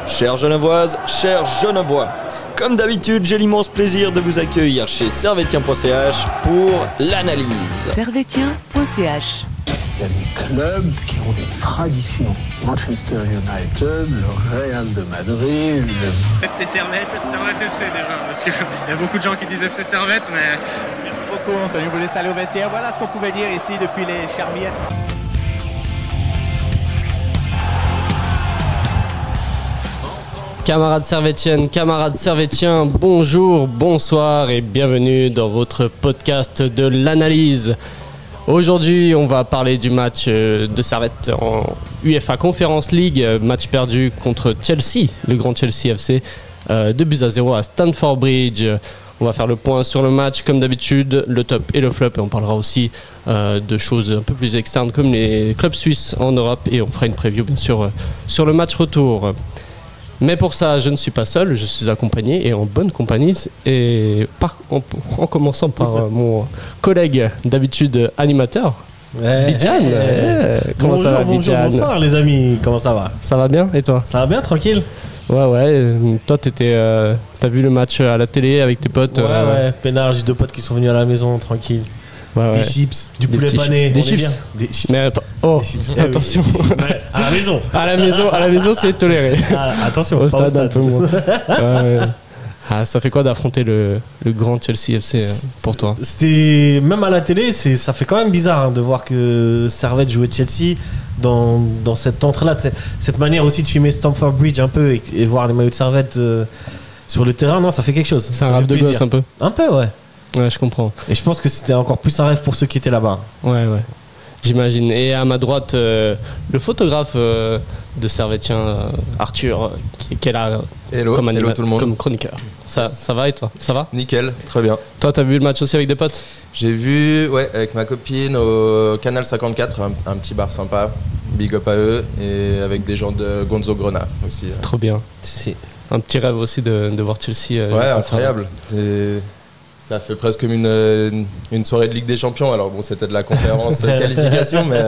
Chères Genevoises, chers Genevois, comme d'habitude, j'ai l'immense plaisir de vous accueillir chez Servetien.ch pour l'analyse. Servetien.ch. Il y a des clubs qui ont des traditions. Manchester United, le Real de Madrid, le... FC Servette FC déjà, parce qu'il y a beaucoup de gens qui disent FC Servette, mais... Merci beaucoup Anthony, vous laissez aller au vestiaire. Voilà ce qu'on pouvait dire ici depuis les Charmières. Camarades servétiennes, camarades servétiens, bonjour, bonsoir et bienvenue dans votre podcast de l'analyse. Aujourd'hui, on va parler du match de Servette en UEFA Conference League, match perdu contre Chelsea, le grand Chelsea FC, 2-0 à Stamford Bridge. On va faire le point sur le match comme d'habitude, le top et le flop, et on parlera aussi de choses un peu plus externes comme les clubs suisses en Europe, et on fera une preview bien sûr sur le match retour. Mais pour ça, je ne suis pas seul, je suis accompagné et en bonne compagnie, et en commençant par mon collègue d'habitude animateur, Bidjan. Comment ça va, Bidjan? Bonsoir les amis, comment ça va? Ça va bien, et toi? Ça va bien, tranquille? Ouais, toi t'as vu le match à la télé avec tes potes? Ouais, peinard, j'ai deux potes qui sont venus à la maison, tranquille. Ouais. Des chips, du poulet pané, des chips. Des chips. Mais attention. Ouais, à la maison. À la maison, c'est toléré. Attention, au stade un peu moins. Ouais. Ah, ça fait quoi d'affronter le grand Chelsea FC pour toi? C'était même à la télé, ça fait quand même bizarre de voir que Servette jouait Chelsea dans cette entre-là, cette manière aussi de filmer Stamford Bridge un peu et voir les maillots de Servette sur le terrain. Non, ça fait quelque chose. C'est un rêve de gosse un peu. Un peu, ouais. Ouais, je comprends. Et je pense que c'était encore plus un rêve pour ceux qui étaient là-bas. Ouais. J'imagine. Et à ma droite, le photographe de Servetien, Arthur, qui est là hello tout le monde. Comme chroniqueur. Ça va et toi? Ça va? Nickel, très bien. Toi, t'as vu le match aussi avec des potes? J'ai vu, avec ma copine au Canal 54, un petit bar sympa, big up à eux, et avec des gens de Gonzo Grona aussi. Trop bien. Un petit rêve aussi de voir Chelsea. Ouais, incroyable. Ça fait presque comme une soirée de Ligue des Champions. Alors bon, c'était de la conférence qualification, mais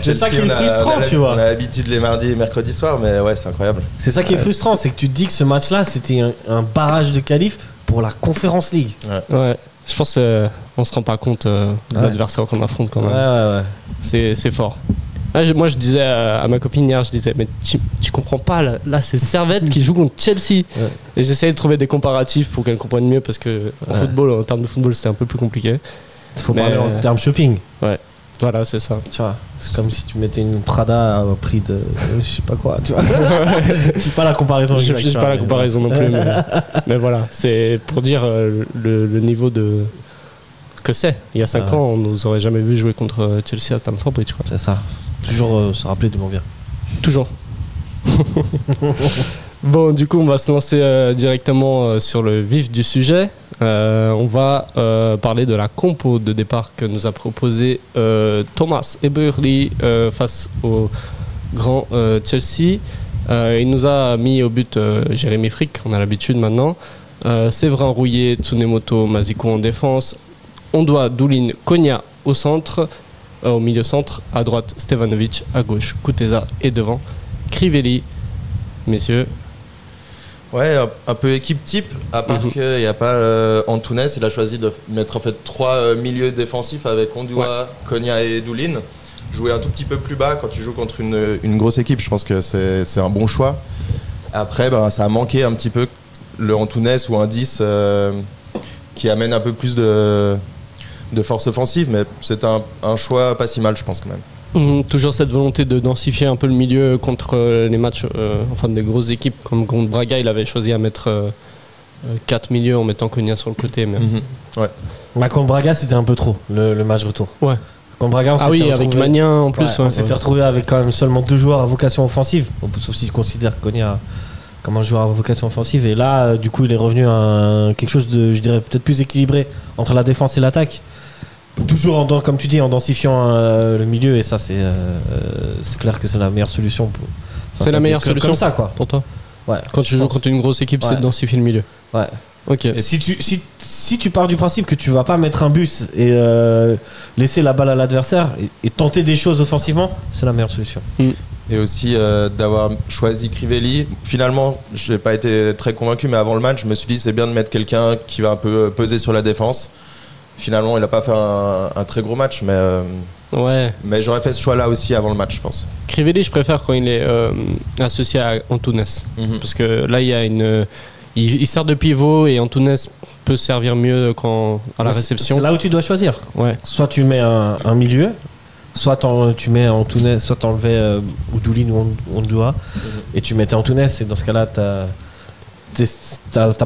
c'est ça qui est frustrant, tu vois. On a l'habitude les mardis et mercredis soirs, mais ouais, c'est incroyable. C'est ça qui est frustrant, c'est que tu te dis que ce match-là, c'était un barrage de qualif pour la Conference League. Ouais. Je pense qu'on se rend pas compte de l'adversaire qu'on affronte quand même. Ouais. C'est fort. Moi je disais à ma copine hier, je disais mais tu comprends pas, là c'est Servette qui joue contre Chelsea. Et j'essayais de trouver des comparatifs pour qu'elle comprenne mieux, parce que en termes de football c'était un peu plus compliqué. Il faut parler en termes shopping. Ouais, voilà, c'est ça. Tu vois, c'est comme si tu mettais une Prada au prix de je sais pas quoi, tu vois. J'ai pas la comparaison exacte. J'ai pas la comparaison non plus, mais voilà, c'est pour dire le niveau de que c'est. Il y a 5 ans, on nous aurait jamais vu jouer contre Chelsea à Stamford Bridge. C'est ça. Toujours se rappeler d'où on vient. Toujours. Bon, du coup, on va se lancer directement sur le vif du sujet. On va parler de la compo de départ que nous a proposé Thomas Eberle face au grand Chelsea. Il nous a mis au but Jérémy Frick, on a l'habitude maintenant. Séverin Rouillet, Tsunemoto Maziko en défense. Ondoa, Doulin, Konya au centre, au milieu centre, à droite Stevanovic, à gauche Kuteza et devant Crivelli. Messieurs. Ouais, un peu équipe type, à part qu'il n'y a pas Antunes, il a choisi de mettre en fait 3 milieux défensifs avec Ondoa, Konya et Doulin. Jouer un tout petit peu plus bas quand tu joues contre une grosse équipe, je pense que c'est un bon choix. Après, ça a manqué un petit peu le Antunes ou un 10 qui amène un peu plus de force offensive, mais c'est un choix pas si mal, je pense, quand même. Toujours cette volonté de densifier un peu le milieu contre les matchs, des grosses équipes, comme contre Braga, il avait choisi à mettre 4 milieux en mettant Konya sur le côté. Mais... Ouais. Contre Braga, c'était un peu trop, le match retour. Ouais. Contre Braga, on s'était retrouvé... avec Magnin en plus. On s'était retrouvé avec quand même seulement 2 joueurs à vocation offensive, sauf si tu considères Konya comme un joueur à vocation offensive. Et là, du coup, il est revenu à quelque chose de, je dirais, peut-être plus équilibré entre la défense et l'attaque. Toujours, comme tu dis, en densifiant le milieu. Et ça, c'est clair que c'est la meilleure solution. C'est la meilleure solution comme ça, quoi. Pour toi? Ouais. Quand tu joues contre une grosse équipe, c'est de densifier le milieu. Ouais. Ok. Et si tu pars du principe que tu vas pas mettre un bus et laisser la balle à l'adversaire et tenter des choses offensivement, c'est la meilleure solution. Et aussi d'avoir choisi Crivelli. Finalement, je n'ai pas été très convaincu, mais avant le match, je me suis dit c'est bien de mettre quelqu'un qui va un peu peser sur la défense. Finalement, il n'a pas fait un très gros match, mais j'aurais fait ce choix-là aussi avant le match, je pense. Crivelli, je préfère quand il est associé à Antunes. Parce que là, il y a il sert de pivot et Antunes peut servir mieux à la réception. C'est là où tu dois choisir. Ouais. Soit tu mets un milieu, soit tu mets Antunes, soit tu enlevais Oudoulin ou Ondua, et tu mettais Antunes, et dans ce cas-là, t'as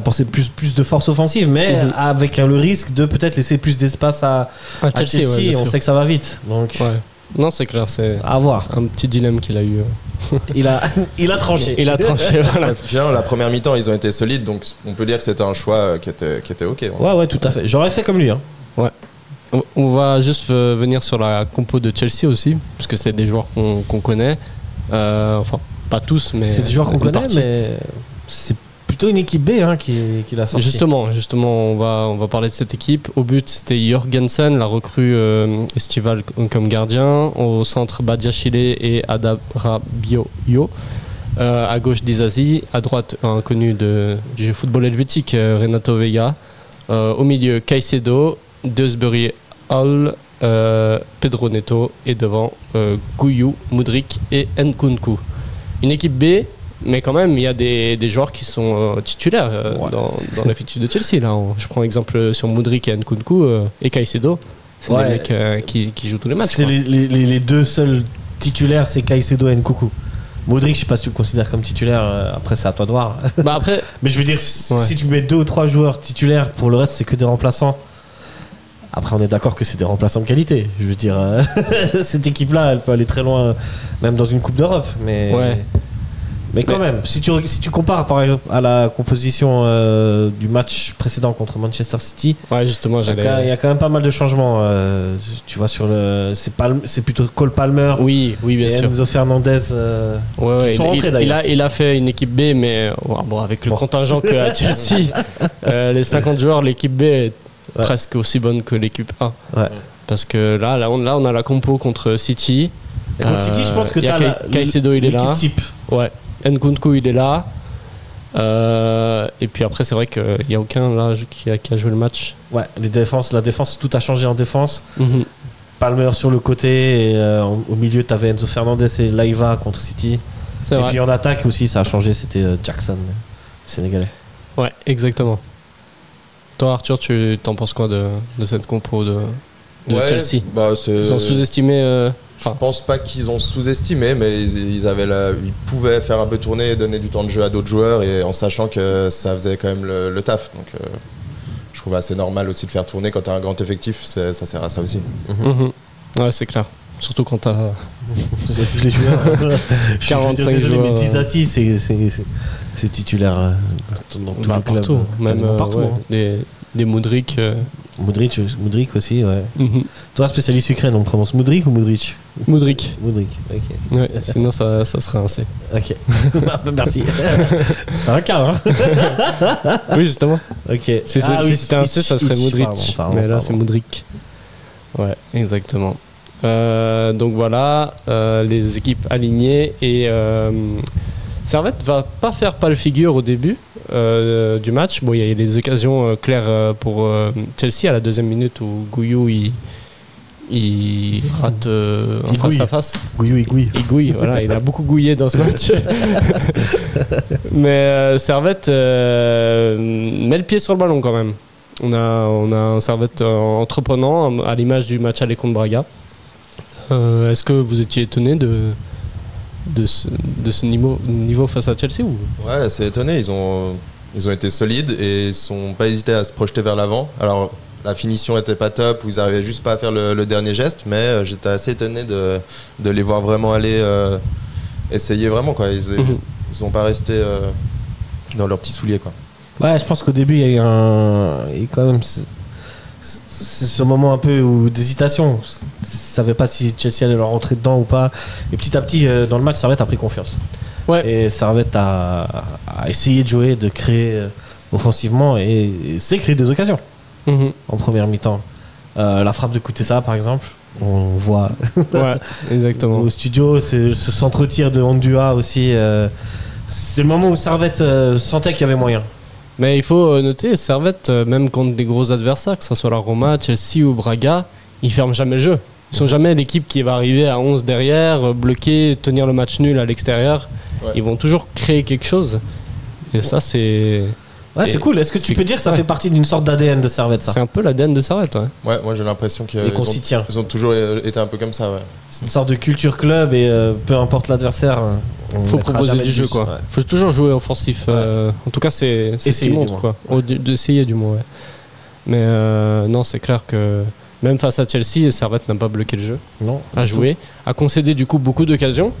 pensé plus de force offensive, mais avec le risque de peut-être laisser plus d'espace à Chelsea, ouais, et on sait que ça va vite. Donc, non, c'est clair, c'est à voir. Un petit dilemme qu'il a eu. Il a tranché. Il a tranché, voilà. Finalement, la première mi-temps, ils ont été solides, donc on peut dire que c'était un choix qui était OK. Ouais, tout à fait. J'aurais fait comme lui. Hein. Ouais. On va juste venir sur la compo de Chelsea aussi, parce que c'est des joueurs qu'on connaît. Enfin, pas tous, mais. C'est des joueurs qu'on connaît, mais c'est plutôt une équipe B qui l'a sorti. Justement, on va parler de cette équipe. Au but, c'était Jorgensen, la recrue estivale comme gardien. Au centre, Badiachile et Adarabioyo. À gauche, Dizazi. À droite, un inconnu du football helvétique, Renato Veiga. Au milieu, Caicedo, Dewsbury Hall, Pedro Neto. Et devant, Guyu, Mudryk et Nkunku. Une équipe B. Mais quand même, il y a des joueurs qui sont titulaires dans l'effectif de Chelsea. Là. Je prends exemple sur Mudryk et Nkunku et Caicedo. C'est les mecs qui jouent tous les matchs. C'est les deux seuls titulaires, c'est Caicedo et Nkunku. Mudryk, je sais pas si tu le considères comme titulaire. Après, c'est à toi de voir. Après, mais je veux dire, si tu mets 2 ou 3 joueurs titulaires, pour le reste, c'est que des remplaçants. Après, on est d'accord que c'est des remplaçants de qualité. Je veux dire, cette équipe-là, elle peut aller très loin, même dans une Coupe d'Europe. Mais quand même, si tu compares par exemple à la composition du match précédent contre Manchester City, justement, il y a quand même pas mal de changements. Tu vois, c'est plutôt Cole Palmer, bien sûr. Enzo Fernandez qui sont rentrés d'ailleurs. Il a fait une équipe B, mais avec le contingent qu'à Chelsea, les 50 joueurs, l'équipe B est presque aussi bonne que l'équipe A. Ouais. Parce que là, on a la compo contre City. Et contre City, je pense que Caicedo, il est là. Type. Ouais. Nkunku, il est là. Et puis après, c'est vrai qu'il n'y a aucun là qui a joué le match. Ouais, la défense, tout a changé en défense. Palmer sur le côté, et au milieu, tu avais Enzo Fernandez et Laiva contre City. Et puis en attaque aussi, ça a changé, c'était Jackson, le Sénégalais. Ouais, exactement. Toi, Arthur, tu t'en penses quoi de cette compo de Chelsea? Ils ont sous-estimé. Je pense pas qu'ils ont sous-estimé, mais ils pouvaient faire un peu tourner et donner du temps de jeu à d'autres joueurs, et en sachant que ça faisait quand même le taf. Donc je trouve assez normal aussi de faire tourner quand tu as un grand effectif, ça sert à ça aussi. Ouais, c'est clair. Surtout quand tu as les joueurs. 45 joueurs. Mais Disasi, c'est titulaire dans tout le club. Partout. Même partout. Des Mudryk. Mudryk aussi, ouais. Toi, spécialiste ukraine, on prononce Mudryk ou Mudryk? Mudryk, ok. Ouais, sinon ça serait un C. Ok. Merci. C'est un cas, hein. Oui, justement. Ok. Si c'était un C, ça serait Mudryk. Mais là, c'est Mudryk. Ouais, exactement. Donc voilà, les équipes alignées. Et Servette va pas faire pâle figure au début du match. Bon, il y a les occasions claires pour Chelsea à la 2e minute où Guyu il rate un face-à-face. Guyu, il gouille, voilà, il a beaucoup gouillé dans ce match. Mais Servette met le pied sur le ballon quand même. On a un Servette entreprenant à l'image du match aller contre Braga. Est-ce que vous étiez étonné de ce niveau face à Chelsea ou? Ouais, c'est étonné. Ils ont été solides et ils n'ont pas hésité à se projeter vers l'avant. Alors, la finition n'était pas top, ou ils n'arrivaient juste pas à faire le dernier geste, mais j'étais assez étonné de les voir vraiment aller essayer vraiment, quoi. Ils sont pas restés dans leurs petits souliers, quoi. Ouais, je pense qu'au début, il y a eu quand même ce moment un peu d'hésitation. Ils ne savaient pas si Chelsea allait leur rentrer dedans ou pas. Et petit à petit, dans le match, Servette a pris confiance. Ouais. Et Servette a essayé de jouer, de créer offensivement, et s'est créé des occasions en première mi-temps. La frappe de Kutesa, par exemple, on voit Ouais, exactement. au studio, c'est ce centre-tir de Ondua aussi. C'est le moment où Servette sentait qu'il y avait moyen. Mais il faut noter, Servette, même contre des gros adversaires, que ce soit la Roma, Chelsea ou Braga, ils ferment jamais le jeu. Ils sont jamais l'équipe qui va arriver à 11 derrière, bloquer, tenir le match nul à l'extérieur. Ouais. Ils vont toujours créer quelque chose. Et ça, c'est... Ouais, Et c'est cool. Est-ce que tu peux dire que ça fait partie d'une sorte d'ADN de Servette, ça? C'est un peu l'ADN de Servette, ouais. Ouais, moi j'ai l'impression Et qu'on s'y tient. ils ont toujours été un peu comme ça, ouais. C'est une sorte de culture club et peu importe l'adversaire, on Faut mettra proposer jamais du de jeu, bus. quoi. Ouais. Faut toujours jouer offensif. En tout cas, c'est ce Essayer, qu'ils du montrent, moins. quoi. D'essayer, du moins, ouais. Mais non, c'est clair que même face à Chelsea, Servette n'a pas bloqué le jeu, Non, a joué, a concédé du coup beaucoup d'occasions,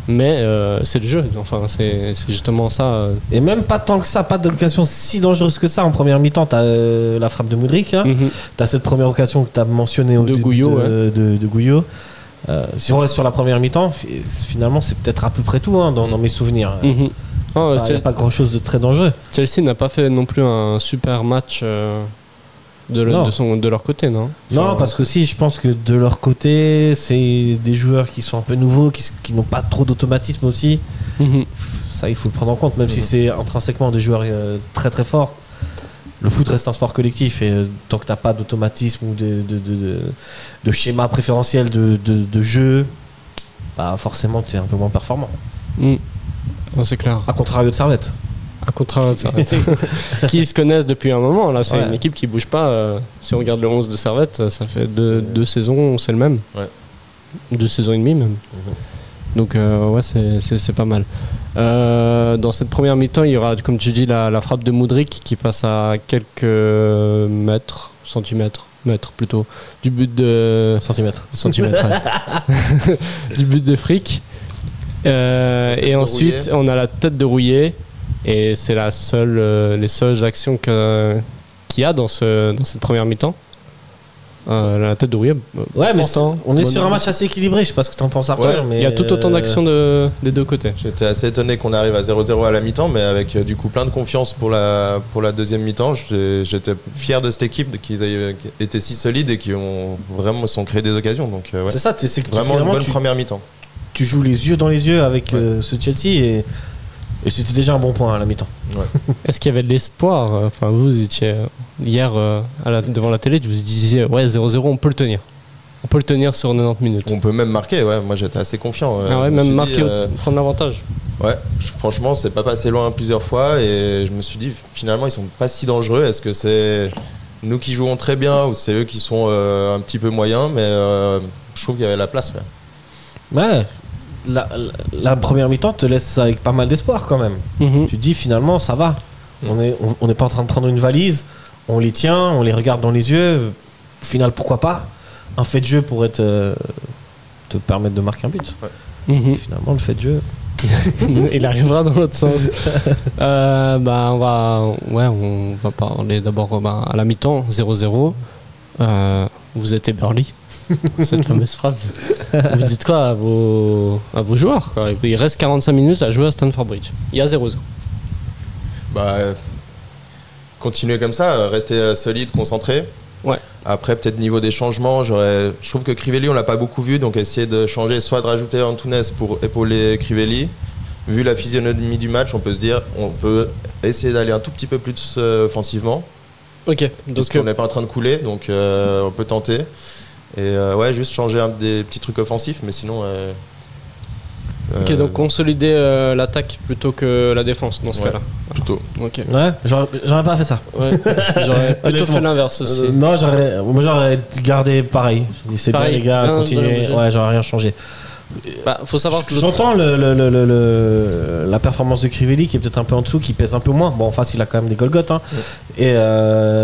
mais c'est le jeu. Enfin, c'est justement ça. Et même pas tant que ça, pas d'occasion si dangereuse que ça. En première mi-temps, t'as la frappe de Mudryk, hein. Mhm. T'as cette première occasion que t'as mentionnée au De début Gouillot, de Gouillot. Si on reste sur la première mi-temps, finalement c'est peut-être à peu près tout dans mes souvenirs. Mhm. Oh, Il n'y a pas grand-chose de très dangereux. Chelsea n'a pas fait non plus un super match de leur côté, non? Non, parce que si, je pense que de leur côté, c'est des joueurs qui sont un peu nouveaux, qui n'ont pas trop d'automatisme aussi. Mhm. Ça, il faut le prendre en compte, même si c'est intrinsèquement des joueurs très très forts. Le foot reste un sport collectif et tant que t'as pas d'automatisme ou de schéma préférentiel de jeu, bah forcément tu es un peu moins performant. Non, c'est clair. A contrario de Servette. À contraire de Servette. Qui se connaissent depuis un moment. Là, c'est Ouais. une équipe qui bouge pas. Si on regarde le 11 de Servette, ça fait deux saisons, c'est le même. Ouais. 2 saisons et demie même. Donc ouais, c'est pas mal. Dans cette première mi-temps, il y aura, comme tu dis, la frappe de Mudryk qui passe à quelques centimètres plutôt, du but de... Centimètres. Centimètres, ouais. Du but de Frick. Et ensuite, Rouillet. on a la tête de Rouillet. Et c'est les seules actions qu'il y a dans cette première mi-temps. La tête de Rouillet. Ouais, mais pourtant, on est bonne- sur un match assez équilibré. Je sais pas ce que t'en penses, Arthur. Ouais, mais Il y a tout autant d'actions des deux côtés. J'étais assez étonné qu'on arrive à 0-0 à la mi-temps, mais avec du coup plein de confiance pour la deuxième mi-temps. J'étais fier de cette équipe qu'ils aient été si solides et qui ont vraiment sont créé des occasions. Donc ouais. C'est ça, c'est que Vraiment une finalement, bonne première mi-temps. tu joues les yeux dans les yeux avec ce Chelsea et c'était déjà un bon point à la mi-temps. Est-ce qu'il y avait de l'espoir? Enfin, vous étiez hier devant la télé, vous disiez ouais, 0-0, on peut le tenir. On peut le tenir sur 90 minutes. On peut même marquer, ouais. Moi j'étais assez confiant. Ah ouais, Je me même suis marquer, dit, prendre l'avantage. Ouais, franchement, c'est pas passé loin plusieurs fois et je me suis dit finalement ils sont pas si dangereux. Est-ce que c'est nous qui jouons très bien ou c'est eux qui sont un petit peu moyens? Mais je trouve qu'il y avait la place. Ouais. La première mi-temps te laisse avec pas mal d'espoir quand même. Mhm. Tu te dis finalement ça va. On n'est pas en train de prendre une valise, on les tient, on les regarde dans les yeux. Au final, pourquoi pas? Un fait de jeu pourrait te permettre de marquer un but. Mhm. Finalement, le fait de jeu. Il arrivera dans l'autre sens. On va parler d'abord à la mi-temps, 0-0. Vous êtes Eberly. Cette fameuse phrase. Vous dites quoi à vos joueurs, quoi? Il reste 45 minutes à jouer à Stamford Bridge. Il y a 0-0. Continuer comme ça, rester solide, concentré. Ouais. Après, peut-être niveau des changements, je trouve que Crivelli, on l'a pas beaucoup vu, donc essayer de changer, soit de rajouter Antunes pour épauler Crivelli. Vu la physionomie du match, on peut se dire, on peut essayer d'aller un tout petit peu plus offensivement. Ok. Donc on n'est pas en train de couler, donc on peut tenter. Et ouais, juste changer des petits trucs offensifs, mais sinon. Ok, donc consolider l'attaque plutôt que la défense dans ce cas-là. Plutôt. Ok. Ouais, j'aurais pas fait ça. Ouais, j'aurais plutôt fait l'inverse aussi. Non, moi j'aurais gardé pareil. Je dis, c'est bien Pareil, les gars, rien dans continuez. le Ouais, j'aurais rien changé. Faut savoir que J'entends la performance de Crivelli qui est peut-être un peu en dessous, qui pèse un peu moins. Bon, en face, il a quand même des Golgoth. Hein. Et,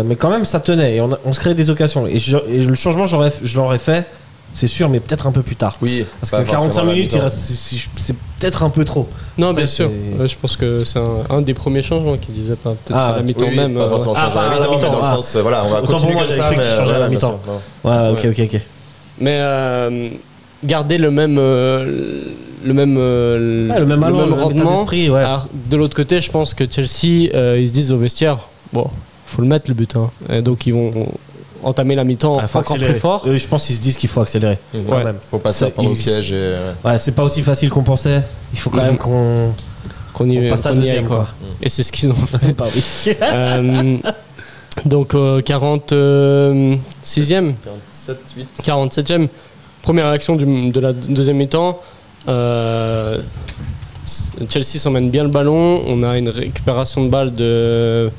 mais quand même, ça tenait. Et on se créait des occasions. Et le changement, je l'aurais fait, c'est sûr, mais peut-être un peu plus tard. Oui, parce que 45 minutes, c'est peut-être un peu trop. Non, bien sûr. Je pense que c'est un des premiers changements qu'il disait pas. Peut-être à la mi-temps même. Pas forcément changer à la mi-temps, mais dans le sens, voilà, on va continuer comme ça. Mais changer à la mi-temps. Ouais, ok. Mais garder le même rendement. D'esprit, ouais. Alors, de l'autre côté, je pense que Chelsea, ils se disent au vestiaire, bon, faut le mettre le but, hein. Et donc ils vont entamer la mi-temps faut encore accélérer. plus fort. Je pense qu'ils se disent qu'il faut accélérer. Quand Ouais. même. Faut pas se Ça, prendre au ils- piège. Ouais, c'est pas aussi facile qu'on pensait. Il faut quand même qu'on Qu'on y, on passe à qu'on y deuxième, aille, quoi. quoi. Et c'est ce qu'ils ont fait. Bah oui. Donc 46e, 47-8. 47e, première action de la deuxième mi-temps. Chelsea s'emmène bien le ballon. On a une récupération de balle de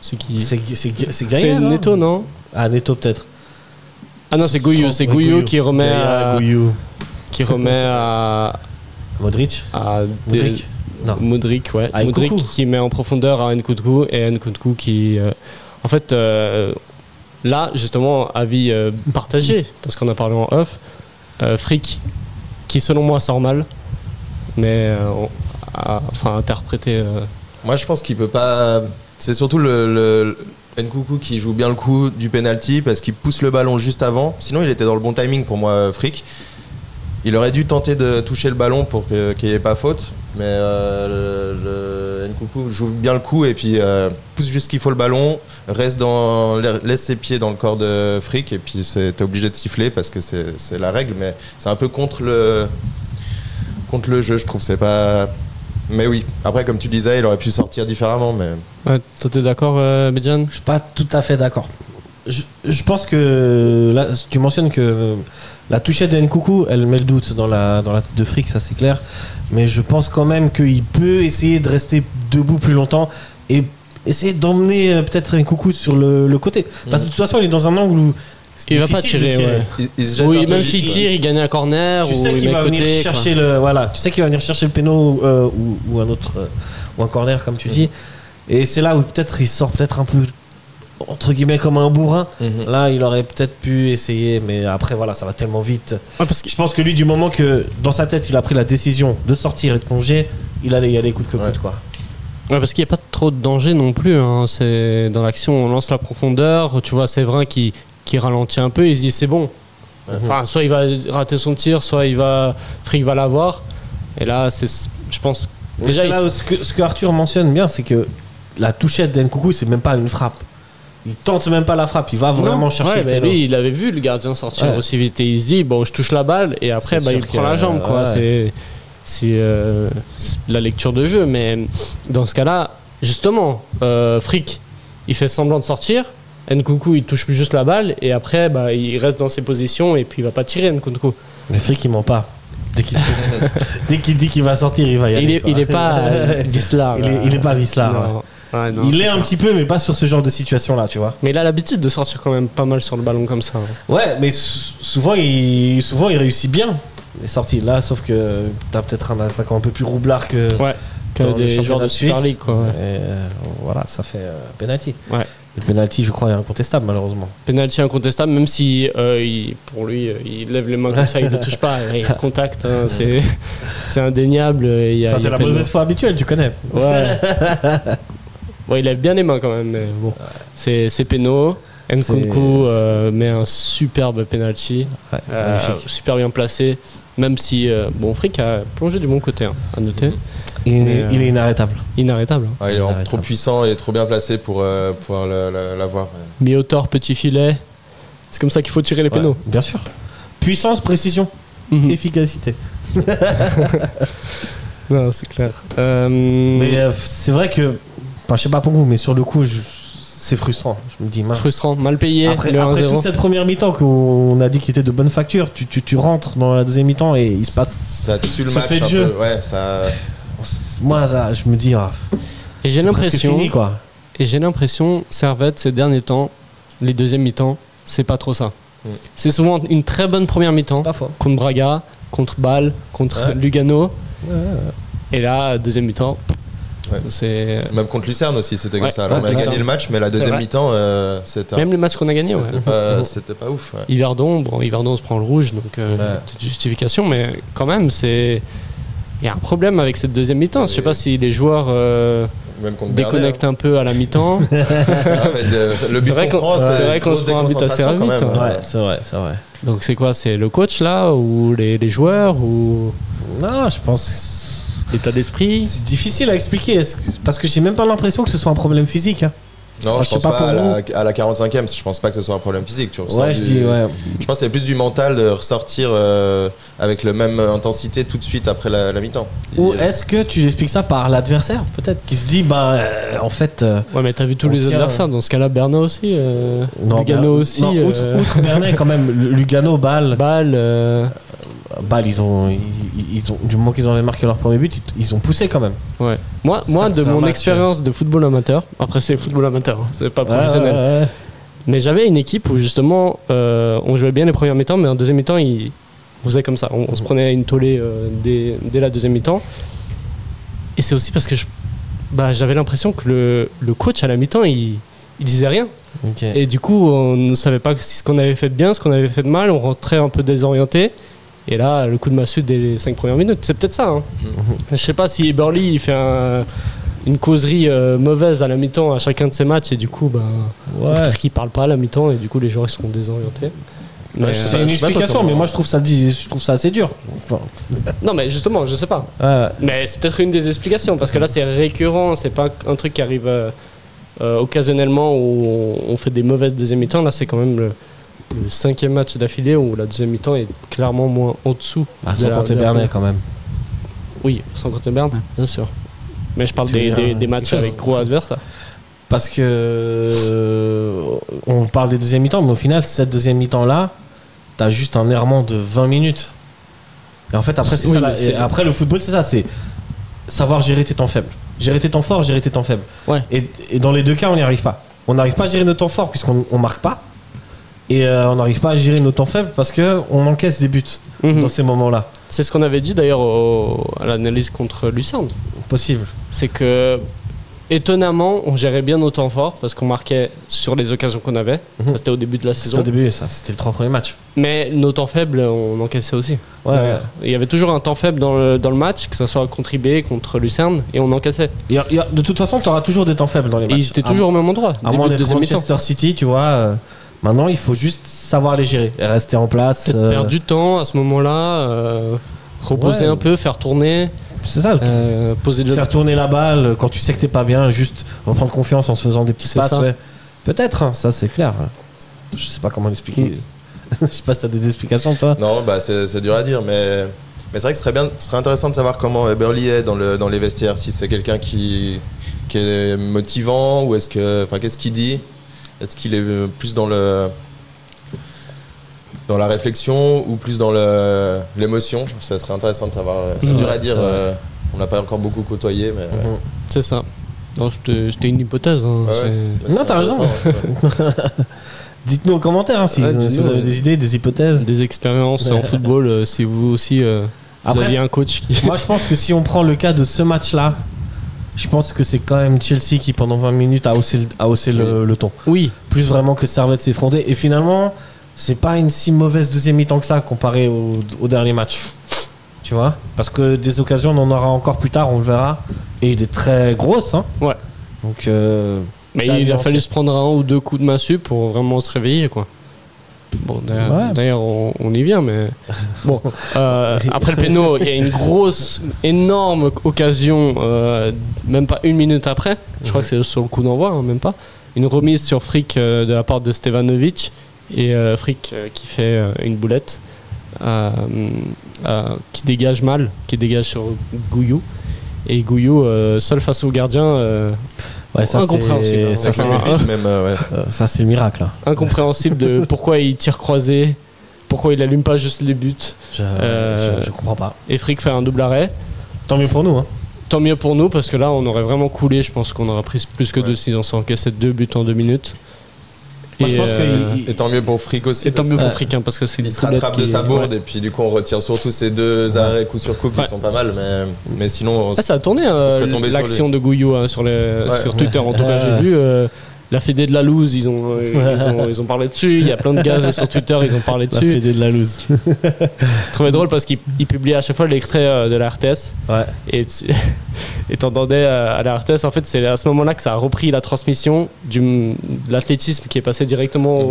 c'est qui? C'est C'est Gaïa, Neto, non? Ah, Neto peut-être. Ah non, c'est Gouillou. C'est Gouillou qui remet Gaïa, à, Gouillou. qui remet à Modric. Modric. Non. Modric, ouais. À Modric Nkunku. qui met en profondeur à Nkunku et Nkunku qui. En fait, là, justement, avis partagé, parce qu'on a parlé en off, Frick, qui selon moi sort mal, mais enfin interprété. Moi, je pense qu'il peut pas. C'est surtout le Nkunku qui joue bien le coup du penalty parce qu'il pousse le ballon juste avant. Sinon, il était dans le bon timing pour moi, Frick. Il aurait dû tenter de toucher le ballon pour qu'il n'y ait pas faute, mais le Nkunku joue bien le coup et puis pousse juste ce qu'il faut le ballon, laisse ses pieds dans le corps de Frick et puis t'es obligé de siffler parce que c'est la règle, mais c'est un peu contre le jeu, je trouve. C'est pas. Mais oui, après, comme tu disais, il aurait pu sortir différemment, mais. Ouais, toi, t'es d'accord, Bedjan? Je suis pas tout à fait d'accord. Je pense que là, tu mentionnes que la touchette de Nkunku, elle met le doute dans la tête de Frick, ça c'est clair. Mais je pense quand même qu'il peut essayer de rester debout plus longtemps et essayer d'emmener peut-être Nkunku sur le côté. Parce que de toute façon, il est dans un angle où c'est Il va pas difficile de tirer, ouais. Il se jette Oui, un peu même vite, s'il ouais. tire, il gagne un corner tu ou sais il qu'il met va à venir côté. chercher tu sais qu'il va venir chercher le péno ou un autre ou un corner comme tu dis. Et c'est là où peut-être il sort peut-être un peu entre guillemets comme un bourrin. Là, il aurait peut-être pu essayer, mais après voilà, ça va tellement vite. Ouais, parce que Je pense que lui, du moment que dans sa tête, il a pris la décision de sortir et de plonger, il allait y aller coûte que coûte, quoi. Ouais, parce qu'il n'y a pas trop de danger non plus. Hein. C'est dans l'action, on lance la profondeur. Tu vois, Séverin qui ralentit un peu. Il se dit c'est bon. Enfin, soit il va rater son tir, soit Frick va l'avoir. Et là, je pense. Déjà, là, ce que Arthur mentionne bien, c'est que la touchette d'Nkunku, c'est même pas une frappe. Il tente même pas la frappe. Il va vraiment chercher. Ouais, le mais péno. lui, il avait vu le gardien sortir Ouais. aussi vite et il se dit bon, je touche la balle et après, C'est il sûr prend que, la jambe, quoi. ouais. C'est la lecture de jeu, mais dans ce cas-là, justement, Frick, il fait semblant de sortir. Nkunku, il touche juste la balle et après, il reste dans ses positions et puis il va pas tirer Nkunku. Mais Frick, il ment pas. Dès qu'il dit qu'il va sortir, il va y aller. Il est pas Wisla. Il est pas Wisla. Non. Ouais. Ouais, non, Il c'est est un clair. petit peu, mais pas sur ce genre de situation-là, tu vois. Mais il a l'habitude de sortir quand même pas mal sur le ballon comme ça. Hein. Ouais, mais souvent il réussit bien les sorties là, sauf que t'as peut-être un attaquant un peu plus roublard que, Ouais, que dans le des championnat joueurs de Super suisse. League, quoi. Ouais. Et, voilà, ça fait penalty. Ouais. Le penalty, je crois, est incontestable malheureusement. Penalty incontestable, même si pour lui, il lève les mains comme ça, il ne touche pas, il contact, hein, c'est indéniable. Ça, c'est la mauvaise foi habituelle, tu connais. Ouais. Bon, il lève bien les mains quand même, mais bon, c'est péno. Nkunku met un superbe penalty, Magnifique. super bien placé, même si Frick a plongé du bon côté, hein, à noter. Il est inarrêtable. Inarrêtable. Hein. Ouais, il est trop puissant et trop bien placé pour pouvoir l'avoir. Mis au tort, petit filet. C'est comme ça qu'il faut tirer les pénaux. Ouais, bien sûr. Puissance, précision, Mhm. efficacité. Non, c'est clair. Mais c'est vrai que, enfin, je sais pas pour vous, mais sur le coup, c'est frustrant. Je me dis, mince. Frustrant, mal payé, Après le toute 1-0. cette première mi-temps qu'on a dit qu'il était de bonne facture, tu rentres dans la deuxième mi-temps et il se passe. Ça tue le Ce match fait de un jeu. peu. Ouais, ça. Moi, ça, je me dis, Et j'ai c'est presque l'impression, fini, quoi. Servette, ces derniers temps, les deuxièmes mi-temps, c'est pas trop ça. Mm. C'est souvent une très bonne première mi-temps C'est pas faux. contre Braga, contre Bâle, contre Ouais. Lugano. Et là, deuxième mi-temps, Ouais. c'est. Même contre Lucerne aussi, c'était comme Ouais, ça. Alors, on a ouais, gagné le match, mais la C'est deuxième vrai. mi-temps, c'était Même les matchs qu'on a gagnés, ouais. c'était pas ouf. Ouais. Yverdon, on se prend le rouge, donc Ouais. petite justification, mais quand même, c'est. Il y a un problème avec cette deuxième mi-temps. Je sais pas si les joueurs Même contre déconnectent un peu à la mi-temps. Bernay, hein. Ah, mais le but vrai qu'on qu'on- prend, c'est c'est vrai une qu'on se grosse prend un but assez déconcentration quand vite, même. ouais. Ouais, c'est vrai. Donc c'est quoi? C'est le coach là ou les joueurs ou Non, je pense. l'état d'esprit? C'est difficile à expliquer parce que j'ai même pas l'impression que ce soit un problème physique. Hein. Non, Enfin, je pense sais pas pour vous. à la 45e, je pense pas que ce soit un problème physique. Tu ressens Ouais, je dis, ouais. Je pense que c'est plus du mental de ressortir avec la même intensité tout de suite après la mi-temps. Ou est-ce que tu expliques ça par l'adversaire, peut-être, qui se dit, en fait. Ouais, mais t'as vu tous on les tient, adversaires. Dans ce cas-là, Berna aussi. Lugano aussi. Non, outre Bernay, quand même, Lugano, Bâle. Bâle, ils ont, du moment qu'ils avaient marqué leur premier but, ils ont poussé quand même. Ouais. Moi, Ça, de c'est un mon match, expérience de football amateur, après c'est football amateur, hein, c'est pas professionnel. Ouais. Mais j'avais une équipe où justement on jouait bien les premières mi-temps, mais en deuxième mi-temps, on faisait comme ça. On se prenait une tollée dès la deuxième mi-temps. Et c'est aussi parce que j'avais l'impression que le coach à la mi-temps, il disait rien. Okay. Et du coup, on ne savait pas ce qu'on avait fait de bien, ce qu'on avait fait de mal. On rentrait un peu désorienté. Et là, le coup de massue dès les 5 premières minutes, c'est peut-être ça. Hein. Je sais pas si Eberly il fait une causerie mauvaise à la mi-temps à chacun de ses matchs et du coup, peut-être qu'il parle pas à la mi-temps et du coup les joueurs ils seront désorientés. Mais, c'est une explication, mais moi je trouve ça assez dur. Enfin... Non, mais justement, je sais pas. Mais c'est peut-être une des explications parce que là c'est récurrent, c'est pas un truc qui arrive occasionnellement où on fait des mauvaises deuxième mi-temps. Là, c'est quand même le 5e match d'affilée où la deuxième mi-temps est clairement moins en dessous. Sans compter Bernay quand même. Oui, sans compter Berne, bien sûr. Mais je parle des matchs avec gros adversaires. Parce que on parle des deuxièmes mi-temps, mais au final, cette deuxième mi-temps-là, t'as juste un errement de 20 minutes. Et en fait, après, après le football, c'est ça, c'est savoir gérer tes temps faibles. Gérer tes temps forts, gérer tes temps faibles. Ouais. Et dans les deux cas, on n'y arrive pas. On n'arrive pas à gérer nos temps forts puisqu'on marque pas. Et on n'arrive pas à gérer nos temps faibles parce qu'on encaisse des buts dans ces moments-là. C'est ce qu'on avait dit d'ailleurs à l'analyse contre Lucerne. Possible. C'est que, étonnamment, on gérait bien nos temps forts parce qu'on marquait sur les occasions qu'on avait. Ça, c'était au début de la saison. C'était au début, ça. C'était le 3 premiers matchs. Mais nos temps faibles, on encaissait aussi. Ouais. Il y avait toujours un temps faible dans le match, que ce soit contre IB, contre Lucerne, et on encaissait. De toute façon, tu auras toujours des temps faibles dans les matchs. Et ils étaient toujours au même endroit. À moins d'être Manchester City, tu vois. Maintenant, il faut juste savoir les gérer et rester en place. Peut-être perdre du temps à ce moment-là, reposer un peu, faire tourner. C'est ça. Faire tourner la balle quand tu sais que t'es pas bien, juste reprendre confiance en se faisant des petits passes. Ouais. Peut-être, hein, ça c'est clair. Je sais pas comment l'expliquer. Je sais pas si t'as des explications, toi. Non, c'est dur à dire, mais c'est vrai que ce serait intéressant de savoir comment Eberly est dans les vestiaires. Si c'est quelqu'un qui est motivant ou qu'est-ce qu'il dit. Est-ce qu'il est plus dans la réflexion ou plus dans l'émotion? Ça serait intéressant de savoir. C'est dur à dire. On n'a pas encore beaucoup côtoyé, mais. C'est ça. Non, c'était une hypothèse. Hein. Non, t'as raison. Dites-nous en commentaire si vous avez des idées, des hypothèses, des expériences en football. Si vous aussi vous aviez un coach qui. Moi, je pense que si on prend le cas de ce match-là. Je pense que c'est quand même Chelsea qui pendant 20 minutes a haussé le ton. Oui. Plus vraiment que Servette s'est effondré. Et finalement, c'est pas une si mauvaise deuxième mi-temps que ça comparé au dernier match. Tu vois? Parce que des occasions, on en aura encore plus tard, on le verra. Et des très grosses. Hein. Ouais. Donc, mais il a fallu se prendre 1 ou 2coups de massue pour vraiment se réveiller, quoi. Bon, d'ailleurs, on y vient, mais bon. Après le péno, il y a une énorme occasion, même pas une minute après. Je crois que c'est sur le coup d'envoi, hein, même pas. Une remise sur Frick de la part de Stevanovic et Frick qui fait une boulette qui dégage mal, qui dégage sur Gouillou. Et Gouillou, seul face au gardien. Ça, incompréhensible. Ça, c'est le miracle. Hein. Incompréhensible de pourquoi il tire croisé, pourquoi il allume pas juste les buts. Je comprends pas. Et Frick fait un double arrêt. Tant mieux pour nous. Hein. Tant mieux pour nous parce que là, on aurait vraiment coulé. Je pense qu'on aurait pris plus que 2 si on s'est encaissé 2 buts en 2 minutes. Moi, je pense et tant mieux pour Frick aussi. Et tant mieux pour Frick, hein, parce que c'est il se rattrape de sa bourde et puis du coup on retire surtout ces 2 arrêts coup sur coup qui sont pas mal, mais sinon. Ça a tourné l'action de Gouillou sur Twitter. En tout cas, j'ai vu la Fédé de la Loose, ils ont parlé dessus. Il y a plein de gars sur Twitter, ils ont parlé dessus. La Fédé de la Loose. Je trouvais drôle parce qu'il publie à chaque fois l'extrait de la RTS. Ouais. Et Et t'entendais à la RTS, en fait, c'est à ce moment-là que ça a repris la transmission de l'athlétisme qui est passé directement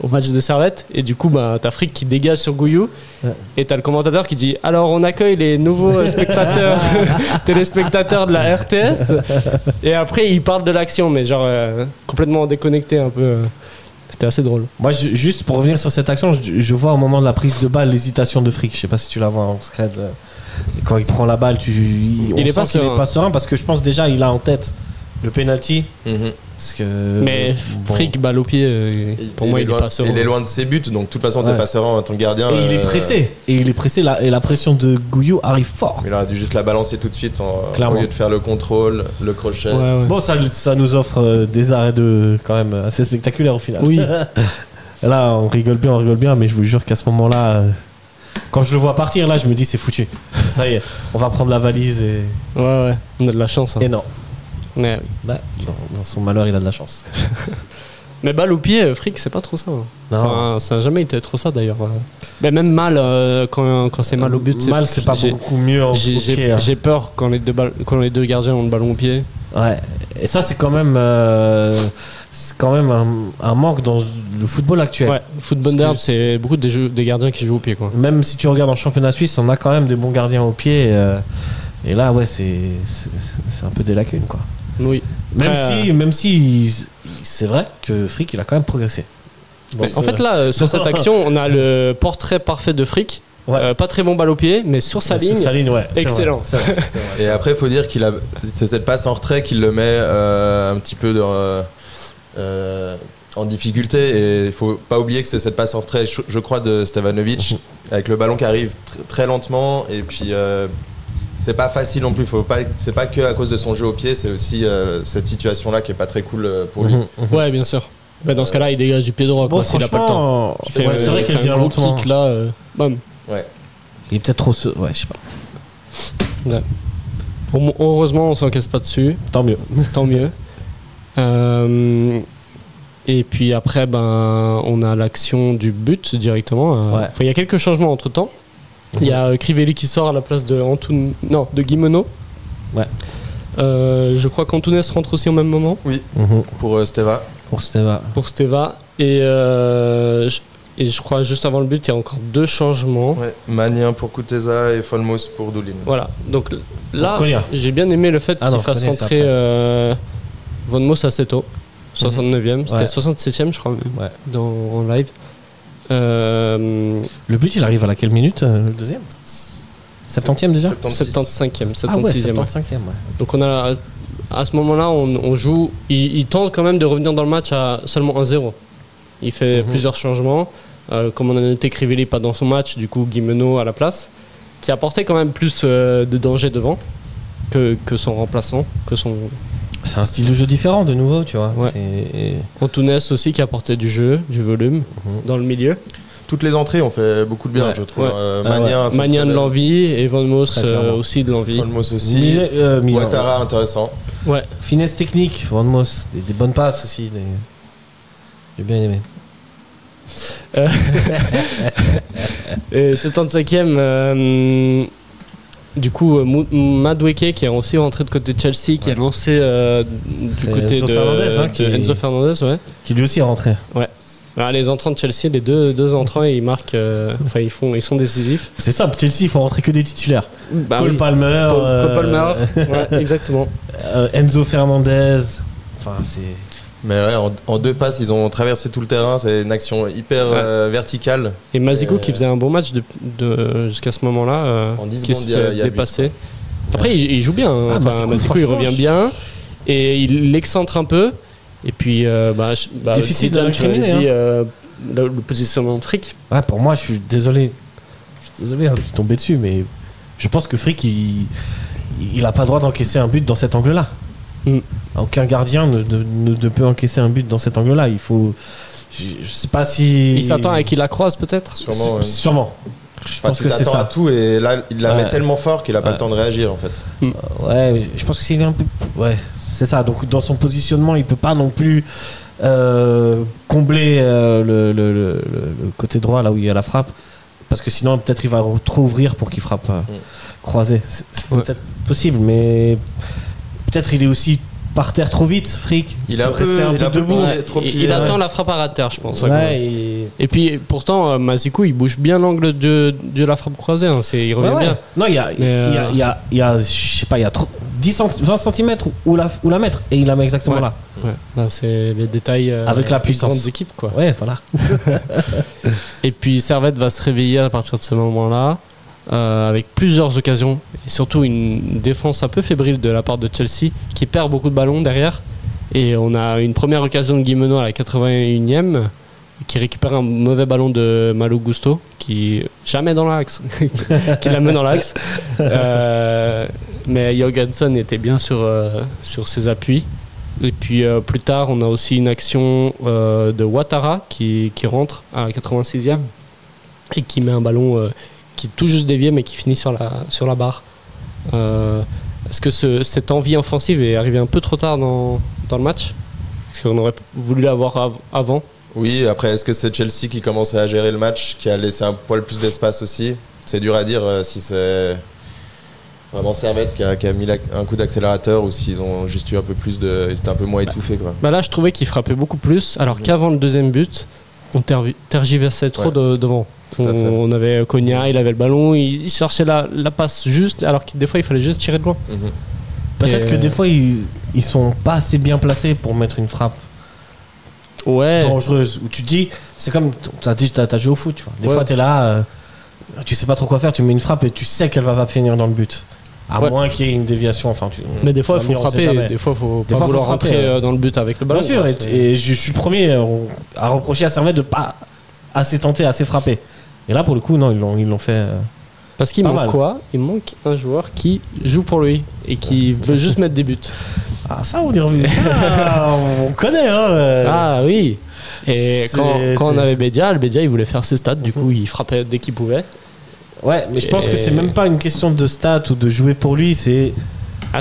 au match de Servette. Et du coup, bah, t'as Frick qui dégage sur Gouillou. Ouais. Et t'as le commentateur qui dit alors, on accueille les nouveaux spectateurs, téléspectateurs de la RTS. Et après, il parle de l'action, mais genre complètement déconnecté un peu. C'était assez drôle. Moi, juste pour revenir sur cette action, je vois au moment de la prise de balle l'hésitation de Frick. Je sais pas si tu la vois en scred. Quand il prend la balle, il est pas serein parce que je pense déjà il a en tête le penalty. Parce que, mais Frick, balle au pied, pour moi, il est pas serein. Il est loin de ses buts, donc de toute façon, t'es pas serein en tant que gardien. Et il est pressé. Et la pression de Gouillou arrive fort. Il aurait dû juste la balancer tout de suite au lieu de faire le contrôle, le crochet. Ouais. Bon, ça nous offre des arrêts quand même assez spectaculaires au final. Oui. Là, on rigole bien, mais je vous jure qu'à ce moment-là, quand je le vois partir, là, je me dis c'est foutu. Ça y est, on va prendre la valise et. Ouais, on a de la chance. Hein. Et non. Mais oui. Bah, dans son malheur, il a de la chance. Mais balle au pied, Frick, c'est pas trop ça. Enfin, ça n'a jamais été trop ça d'ailleurs. Mais même mal, quand c'est mal au but, c'est pas beaucoup mieux. J'ai peur quand les deux gardiens ont le ballon au pied. Ouais. Et ça, c'est quand même un manque dans le football actuel. Ouais, le foot moderne, c'est beaucoup des gardiens qui jouent au pied, quoi. Même si tu regardes en championnat suisse, on a quand même des bons gardiens au pied. Et là, ouais, c'est un peu des lacunes, quoi. Oui. Même si c'est vrai que Frick, il a quand même progressé. En fait, là, sur cette action, on a le portrait parfait de Frick. Ouais. Pas très bon balle au pied, mais sur sa ligne, ouais, excellent. C'est vrai. Et après, il faut dire c'est cette passe en retrait qui le met un petit peu en difficulté. Et il faut pas oublier que c'est cette passe en retrait, je crois, de Stevanovic, avec le ballon qui arrive très lentement. Et puis, c'est pas facile non plus. C'est pas que à cause de son jeu au pied, c'est aussi cette situation-là qui est pas très cool pour lui. Ouais, bien sûr. Bah, dans ce cas-là, il dégage du pied droit, quoi, s'il a pas le temps. C'est vrai qu'il vient lentement. Kick là, bam. Ouais. Il est peut-être trop. Ouais, je sais pas. Ouais. Heureusement, on s'encaisse pas dessus. Tant mieux. Tant mieux. Et puis après, on a l'action du but directement. Ouais. Il y a quelques changements entre temps. Il y a Crivelli qui sort à la place de Guimeno. Ouais. Je crois qu'Antunes rentre aussi au même moment. Oui. Pour Steva. Pour Steva. Et je crois juste avant le but, il y a encore 2 changements. Ouais, Magnin pour Kuteza et Folmos pour Doulin. Voilà, donc là, j'ai bien aimé le fait qu'il fasse rentrer Von Mos à Seto, 69e, c'était 67e je crois, en live. Le but, il arrive à laquelle minute, le deuxième 70e déjà 75e, 76e. Ah ouais, 75e, ouais. Donc on a, à ce moment-là, on joue, il tente quand même de revenir dans le match à seulement 1-0. Il fait plusieurs changements. Comme on a noté, Crivelli pas dans son match, du coup Guimeno à la place, qui apportait quand même plus de danger devant que son remplaçant, C'est un style de jeu différent de nouveau, tu vois. Ouais. Antunes aussi qui apportait du jeu, du volume dans le milieu. Toutes les entrées ont fait beaucoup de bien, je trouve. Ouais. Magnin de l'envie et Von Mos aussi de l'envie. Von Mos aussi. Ouattara intéressant. Ouais. Finesse technique, Von Mos, des bonnes passes aussi. J'ai bien aimé. Et 75e, du coup, Madueke qui est aussi rentré de côté de Chelsea, qui a lancé du côté de Enzo Fernandez, ouais. Qui lui aussi est rentré. Ouais. Alors, les entrants de Chelsea, les deux entrants, ils marquent, ils sont décisifs. C'est simple, Chelsea, ils font rentrer que des titulaires. Cole Palmer. Cole Palmer, ouais, exactement. Enzo Fernandez. Enfin, c'est. Mais ouais, en 2 passes, ils ont traversé tout le terrain. C'est une action hyper verticale. Et Mazikou qui faisait un bon match jusqu'à ce moment-là, en 10 qui secondes, se fait dépasser. Après, il joue bien. Mazikou, il revient bien. Et il l'excentre un peu. Et puis, difficile de l'incriminer. Le positionnement de Frick. Ouais, pour moi, je suis désolé de tomber dessus, mais je pense que Frick, il a pas droit d'encaisser un but dans cet angle-là. Aucun gardien ne peut encaisser un but dans cet angle-là. Il faut. Je sais pas si. Il s'attend à qu'il la croise peut-être. Sûrement. Je pense que c'est ça. À tout et là il la met tellement fort qu'il a pas le temps de réagir en fait. Ouais, je pense que c'est un peu. Ouais, c'est ça. Donc dans son positionnement, il peut pas non plus combler le côté droit là où il y a la frappe. parce que sinon peut-être il va trop ouvrir pour qu'il frappe croisé. C'est peut-être possible, mais peut-être il est aussi par terre trop vite, Frick. Il est un peu debout. trop plié. Il attend la frappe à terre, je pense. Et puis pourtant, Mazikou, il bouge bien l'angle de la frappe croisée. Hein. Il revient bien. Non, il y a, je sais pas, il y a 20 cm où la mettre et il la met exactement là. Ouais. Là, c'est les détails avec la puissance. Grandes équipes, quoi. Ouais, voilà. Et puis Servette va se réveiller à partir de ce moment-là. Avec plusieurs occasions et surtout une défense un peu fébrile de la part de Chelsea qui perd beaucoup de ballons derrière, et on a une première occasion de Guimeno à la 81e qui récupère un mauvais ballon de Malo Gusto qui jamais dans l'axe qui la met dans l'axe, mais Jorgensen était bien sur ses appuis. Et puis plus tard on a aussi une action de Ouattara qui rentre à la 86e et qui met un ballon qui est tout juste dévié mais qui finit sur la barre. Est-ce que cette envie offensive est arrivée un peu trop tard dans le match? Est-ce qu'on aurait voulu l'avoir avant? Oui, après est-ce que c'est Chelsea qui commençait à gérer le match, qui a laissé un poil plus d'espace aussi? C'est dur à dire si c'est vraiment Servette qui a mis un coup d'accélérateur ou s'ils ont juste eu un peu plus ils étaient un peu moins étouffés, quoi. Là je trouvais qu'ils frappaient beaucoup plus alors qu'avant le deuxième but on tergiversait trop devant. On avait Konya, il avait le ballon, il cherchait la passe juste, alors que des fois il fallait juste tirer de loin. Peut-être que des fois ils sont pas assez bien placés pour mettre une frappe dangereuse. Où tu dis, c'est comme t'as joué au foot, tu vois. Des fois t'es là, tu sais pas trop quoi faire, tu mets une frappe et tu sais qu'elle va pas finir dans le but. À moins qu'il y ait une déviation. Mais des fois il faut frapper, des fois il faut pas vouloir rentrer dans le but avec le ballon. Bien sûr, et je suis le premier à reprocher à Servette de pas assez tenter, assez frapper. Et là, pour le coup, non, ils l'ont fait. Parce qu'il manque quoi? Il manque un joueur qui joue pour lui et qui veut juste mettre des buts. Ah, ça, on y revient. On connaît, hein. Ah oui. Et quand on avait Bédia, le Bédia, il voulait faire ses stats. Du coup, il frappait dès qu'il pouvait. Ouais, mais je pense que c'est même pas une question de stats ou de jouer pour lui. C'est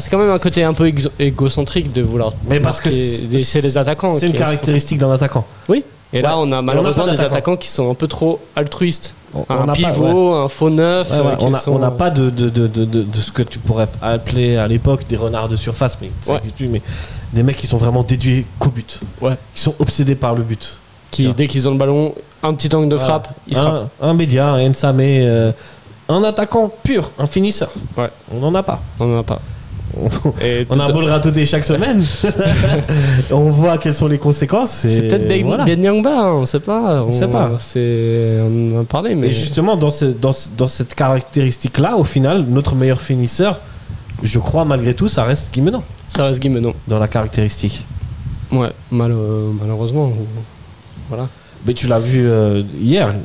quand même un côté un peu égocentrique de vouloir. Mais parce que c'est les attaquants. C'est une caractéristique d'un attaquant. Oui. Et là, on a malheureusement des attaquants qui sont un peu trop altruistes. Un pivot, un faux neuf. On n'a pas de ce que tu pourrais appeler à l'époque des renards de surface, mais ça n'existe plus. Mais des mecs qui sont vraiment dédiés qu'au but. Qui sont obsédés par le but. Dès qu'ils ont le ballon, un petit angle de frappe, ils frappent. Un Bédia, un Nsame, un attaquant pur, un finisseur. On n'en a pas. On a beau le ratauter chaque semaine, on voit quelles sont les conséquences. C'est peut-être Ben Yangba, on sait pas. On en a parlé, mais et justement dans cette caractéristique-là, au final, notre meilleur finisseur, je crois malgré tout, ça reste Guimeno. Dans la caractéristique. Ouais, malheureusement. Voilà. Mais tu l'as vu hier.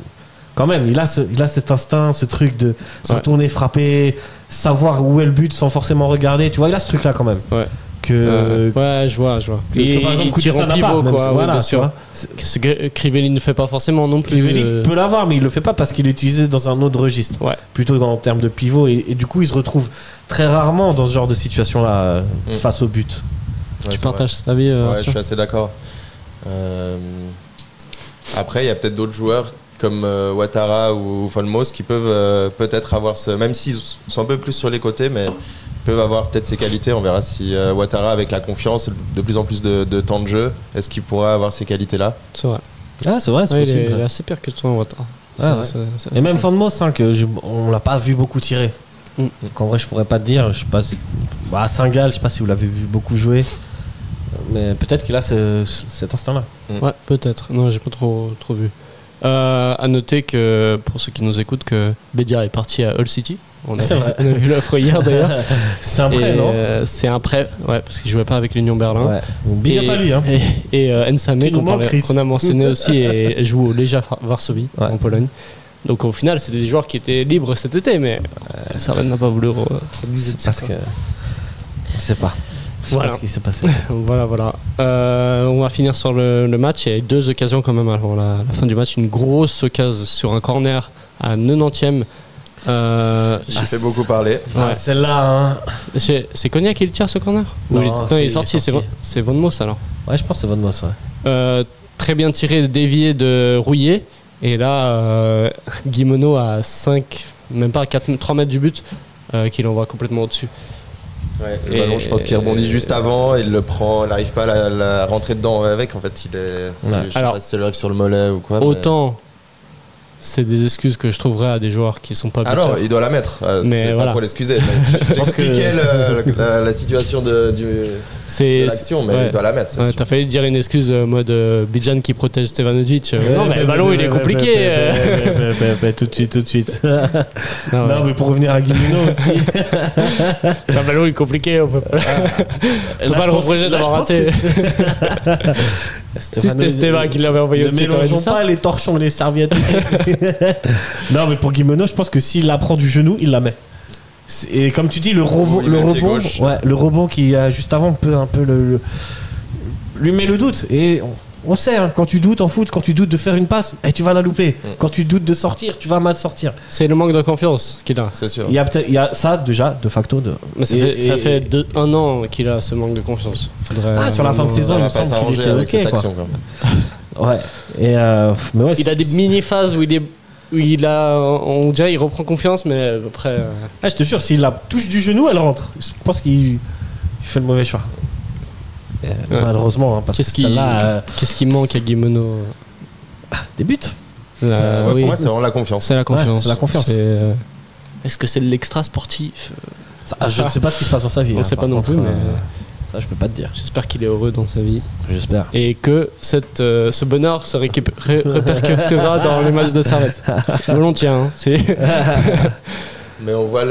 Quand même, il a cet instinct, ce truc de se retourner, frapper, savoir où est le but sans forcément regarder. Tu vois, il a ce truc-là quand même. Ouais, je vois. Et par exemple, il tire en pivot, quoi. Voilà, bien sûr. Ce que Crivelli ne fait pas forcément non plus. Crivelli peut l'avoir, mais il le fait pas parce qu'il est utilisé dans un autre registre. Plutôt en termes de pivot. Et du coup, il se retrouve très rarement dans ce genre de situation-là face au but. Tu partages cet avis Ouais, je suis assez d'accord. Après, il y a peut-être d'autres joueurs comme Ouattara ou Folmos qui peuvent peut-être avoir même s'ils sont un peu plus sur les côtés, mais peuvent avoir peut-être ses qualités. On verra si Ouattara, avec la confiance, de plus en plus de temps de jeu, est-ce qu'il pourra avoir ces qualités-là? C'est vrai. C'est vrai, c'est possible. Il est assez percutant, Ouattara. Et même Folmos, on l'a pas vu beaucoup tirer. En vrai, je pourrais pas te dire. Je sais pas. À Saint-Gall, je sais pas si vous l'avez vu beaucoup jouer. Mais peut-être qu'il a cet instinct-là. Ouais, peut-être. Non, j'ai pas trop vu. À noter que pour ceux qui nous écoutent, que Bédia est parti à Hull City. C'est vrai. On a vu l'offre hier d'ailleurs. C'est un prêt, non? C'est un prêt, parce qu'il jouait pas avec l'Union Berlin. Ouais. Bien fallu, hein. Et Nsame, qu'on a mentionné aussi, et joue au Legia Varsovie en Pologne. Donc au final, c'est des joueurs qui étaient libres cet été, mais Servette n'a pas voulu. Parce que je sais pas. Voilà ce qui s'est passé. voilà. On va finir sur le match. Il y a eu deux occasions quand même avant la fin du match. Une grosse occasion sur un corner à la 90e. J'ai fait beaucoup parler. Celle-là, hein. C'est Konya qui le tire ce corner? Non, il est sorti. C'est Von Moos alors. Ouais, je pense que c'est Von Moos. Très bien tiré, dévié de Rouillet. Et là, Guimeno à 5, même pas 3 mètres du but, qu'il envoie complètement au-dessus. Ouais, le ballon, je pense qu'il rebondit juste avant, il le prend, il n'arrive pas à la rentrer dedans avec. En fait, il est. Je sais pas si ça lui arrive sur le mollet ou quoi. Autant. C'est des excuses que je trouverais à des joueurs qui sont pas buteurs. Alors, il doit la mettre. Mais pas voilà. pour l'excuser. Je t'expliquais la situation de l'action, mais il doit la mettre. Ouais, t'as failli dire une excuse mode Bijan qui protège Stevanovic. Non, mais le ballon, il est compliqué. Tout de suite. Non, mais pour revenir à Guimeno aussi. Le ballon, il est compliqué. On peut pas le reprocher d'avoir raté. Si c'était Esteban qui l'avait envoyé au-dessus, ne mélangeons pas les torchons, les serviettes. Non, mais pour Guimeno, je pense que s'il la prend du genou, il la met. Et comme tu dis, le rebond qui juste avant peut un peu lui met le doute. Et on sait, hein, quand tu doutes en foot, quand tu doutes de faire une passe, tu vas la louper. Quand tu doutes de sortir, tu vas mal sortir. C'est le manque de confiance qu'il a. C'est sûr. Il y a ça déjà, de facto. Mais ça fait 1 an qu'il a ce manque de confiance. Sur la fin de saison, il me semble qu'il était ok. Action, ouais. Et mais ouais, il a des mini-phases où on dirait il reprend confiance, mais après. Je te jure, s'il la touche du genou, elle rentre. Je pense qu'il fait le mauvais choix. Malheureusement, hein, parce que celle-là. Qu'est-ce qui manque à Guimeno? Des buts. Pour moi, c'est vraiment la confiance. C'est la confiance. C'est la confiance. Est-ce que c'est de l'extra sportif? Je ne sais pas ce qui se passe dans sa vie. On ne sait pas non plus, mais. Ça, je peux pas te dire. J'espère qu'il est heureux dans sa vie. J'espère. Et que ce bonheur se répercutera dans les matchs de Servette. Volontiers. Hein. Mais on voit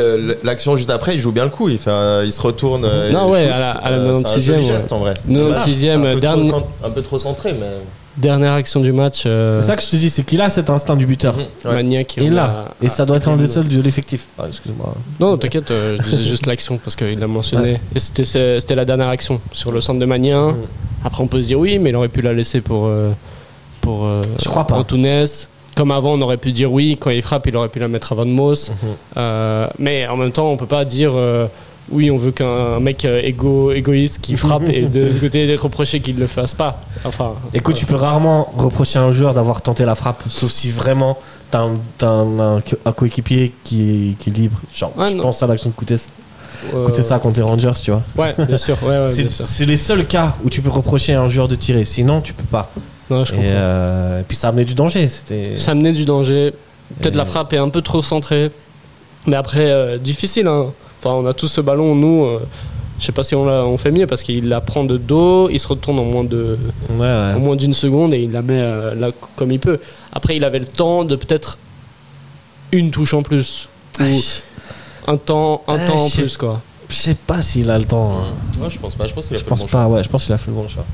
l'action juste après, il joue bien le coup, il se retourne. Non, ouais, à la 96e. C'est un joli geste en vrai. 96e, un peu trop centré, mais. Dernière action du match. C'est ça que je te dis, c'est qu'il a cet instinct du buteur. Maniaque. Il l'a. Et ça doit être un des seuls de l'effectif. Excuse-moi. Non, t'inquiète, je disais juste l'action parce qu'il l'a mentionné. Ouais. Et c'était la dernière action sur le centre de Magnin. Après, on peut se dire oui, mais il aurait pu la laisser pour je crois pas. Antunes. Comme avant, on aurait pu dire oui, quand il frappe, il aurait pu la mettre à Van Moos. Mais en même temps, on peut pas dire oui, on veut qu'un mec égoïste qui frappe et de l'autre côté d'être reproché qu'il ne le fasse pas. Enfin, écoute, tu peux rarement reprocher à un joueur d'avoir tenté la frappe, sauf si vraiment t'as un coéquipier qui est libre. Genre, je pense à l'action de Koutessa contre les Rangers, tu vois. Ouais, bien sûr. C'est les seuls cas où tu peux reprocher à un joueur de tirer, sinon tu peux pas. Non, je comprends. Et puis ça amenait du danger. Ça amenait du danger. Peut-être la frappe est un peu trop centrée. Mais après, difficile, hein. Enfin, on a tous ce ballon, nous, je sais pas si on fait mieux parce qu'il la prend de dos, il se retourne en moins d'une seconde et il la met là comme il peut. Après, il avait le temps de peut-être une touche en plus ou un temps en plus, quoi. Je sais pas s'il a le temps. Ouais, je pense pas. Je pense qu'il a fait le bon choix. Ouais, je pense qu'il a fait le bon choix.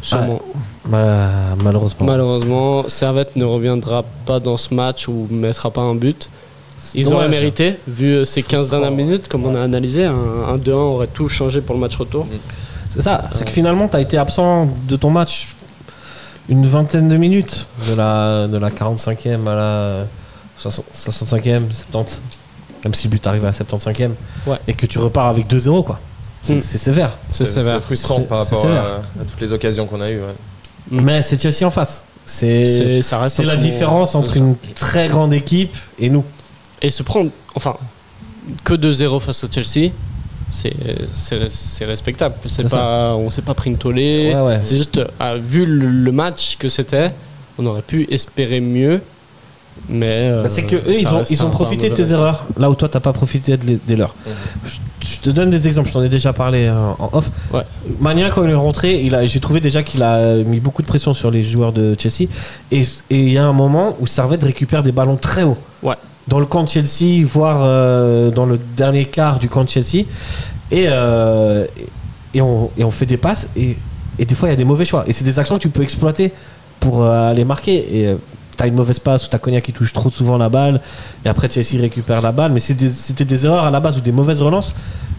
Sûrement. Malheureusement, Servette ne reviendra pas dans ce match ou mettra pas un but. Ils auraient mérité, vu ces 15 dernières minutes, comme on a analysé, un 2-1 aurait tout changé pour le match retour. C'est ça, c'est que finalement, tu as été absent de ton match une vingtaine de minutes, de la 45e à la 65e, 70, même si le but arrive à la 75e, et que tu repars avec 2-0, quoi. C'est sévère. C'est frustrant par rapport à toutes les occasions qu'on a eues. Mais c'est Chelsea en face. C'est la différence entre une très grande équipe et nous. Et se prendre, que 2-0 face à Chelsea, c'est respectable. On s'est pas pris une tollée. Ouais. C'est juste, vu le match que c'était, on aurait pu espérer mieux. Mais c'est que eux, ils ont profité de tes erreurs, là où toi, t'as pas profité des leurs. Je te donne des exemples, je t'en ai déjà parlé en off. Magnin, quand il est rentré, j'ai trouvé déjà qu'il a mis beaucoup de pression sur les joueurs de Chelsea. Et il y a un moment où Servette récupère des ballons très hauts. Dans le camp de Chelsea, voire dans le dernier quart du camp de Chelsea. Et on fait des passes et des fois il y a des mauvais choix. Et c'est des actions que tu peux exploiter pour aller marquer. Et t'as une mauvaise passe ou t'as Cognac qui touche trop souvent la balle. Et après Chelsea récupère la balle. Mais c'était des erreurs à la base ou des mauvaises relances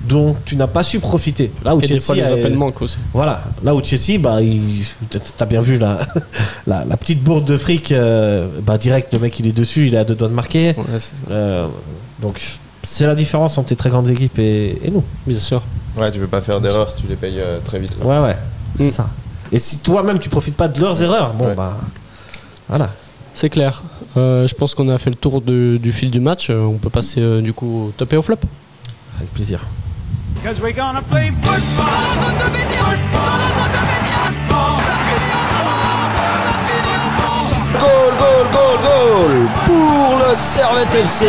dont tu n'as pas su profiter. Là où et Chelsea, des fois les appels manquent aussi. Voilà, là où Chelsea, t'as bien vu la petite bourde de fric, direct le mec il est dessus, il est à 2 doigts de marquer. Donc c'est la différence entre les très grandes équipes et nous. Bien sûr. Ouais, tu peux pas faire d'erreurs si tu les payes très vite. Ouais, c'est ça. Et si toi-même tu profites pas de leurs erreurs, Voilà. C'est clair. Je pense qu'on a fait le tour du fil du match. On peut passer du coup au top et au flop. Avec plaisir. Because we're gonna play football. Goal pour le Servette FC.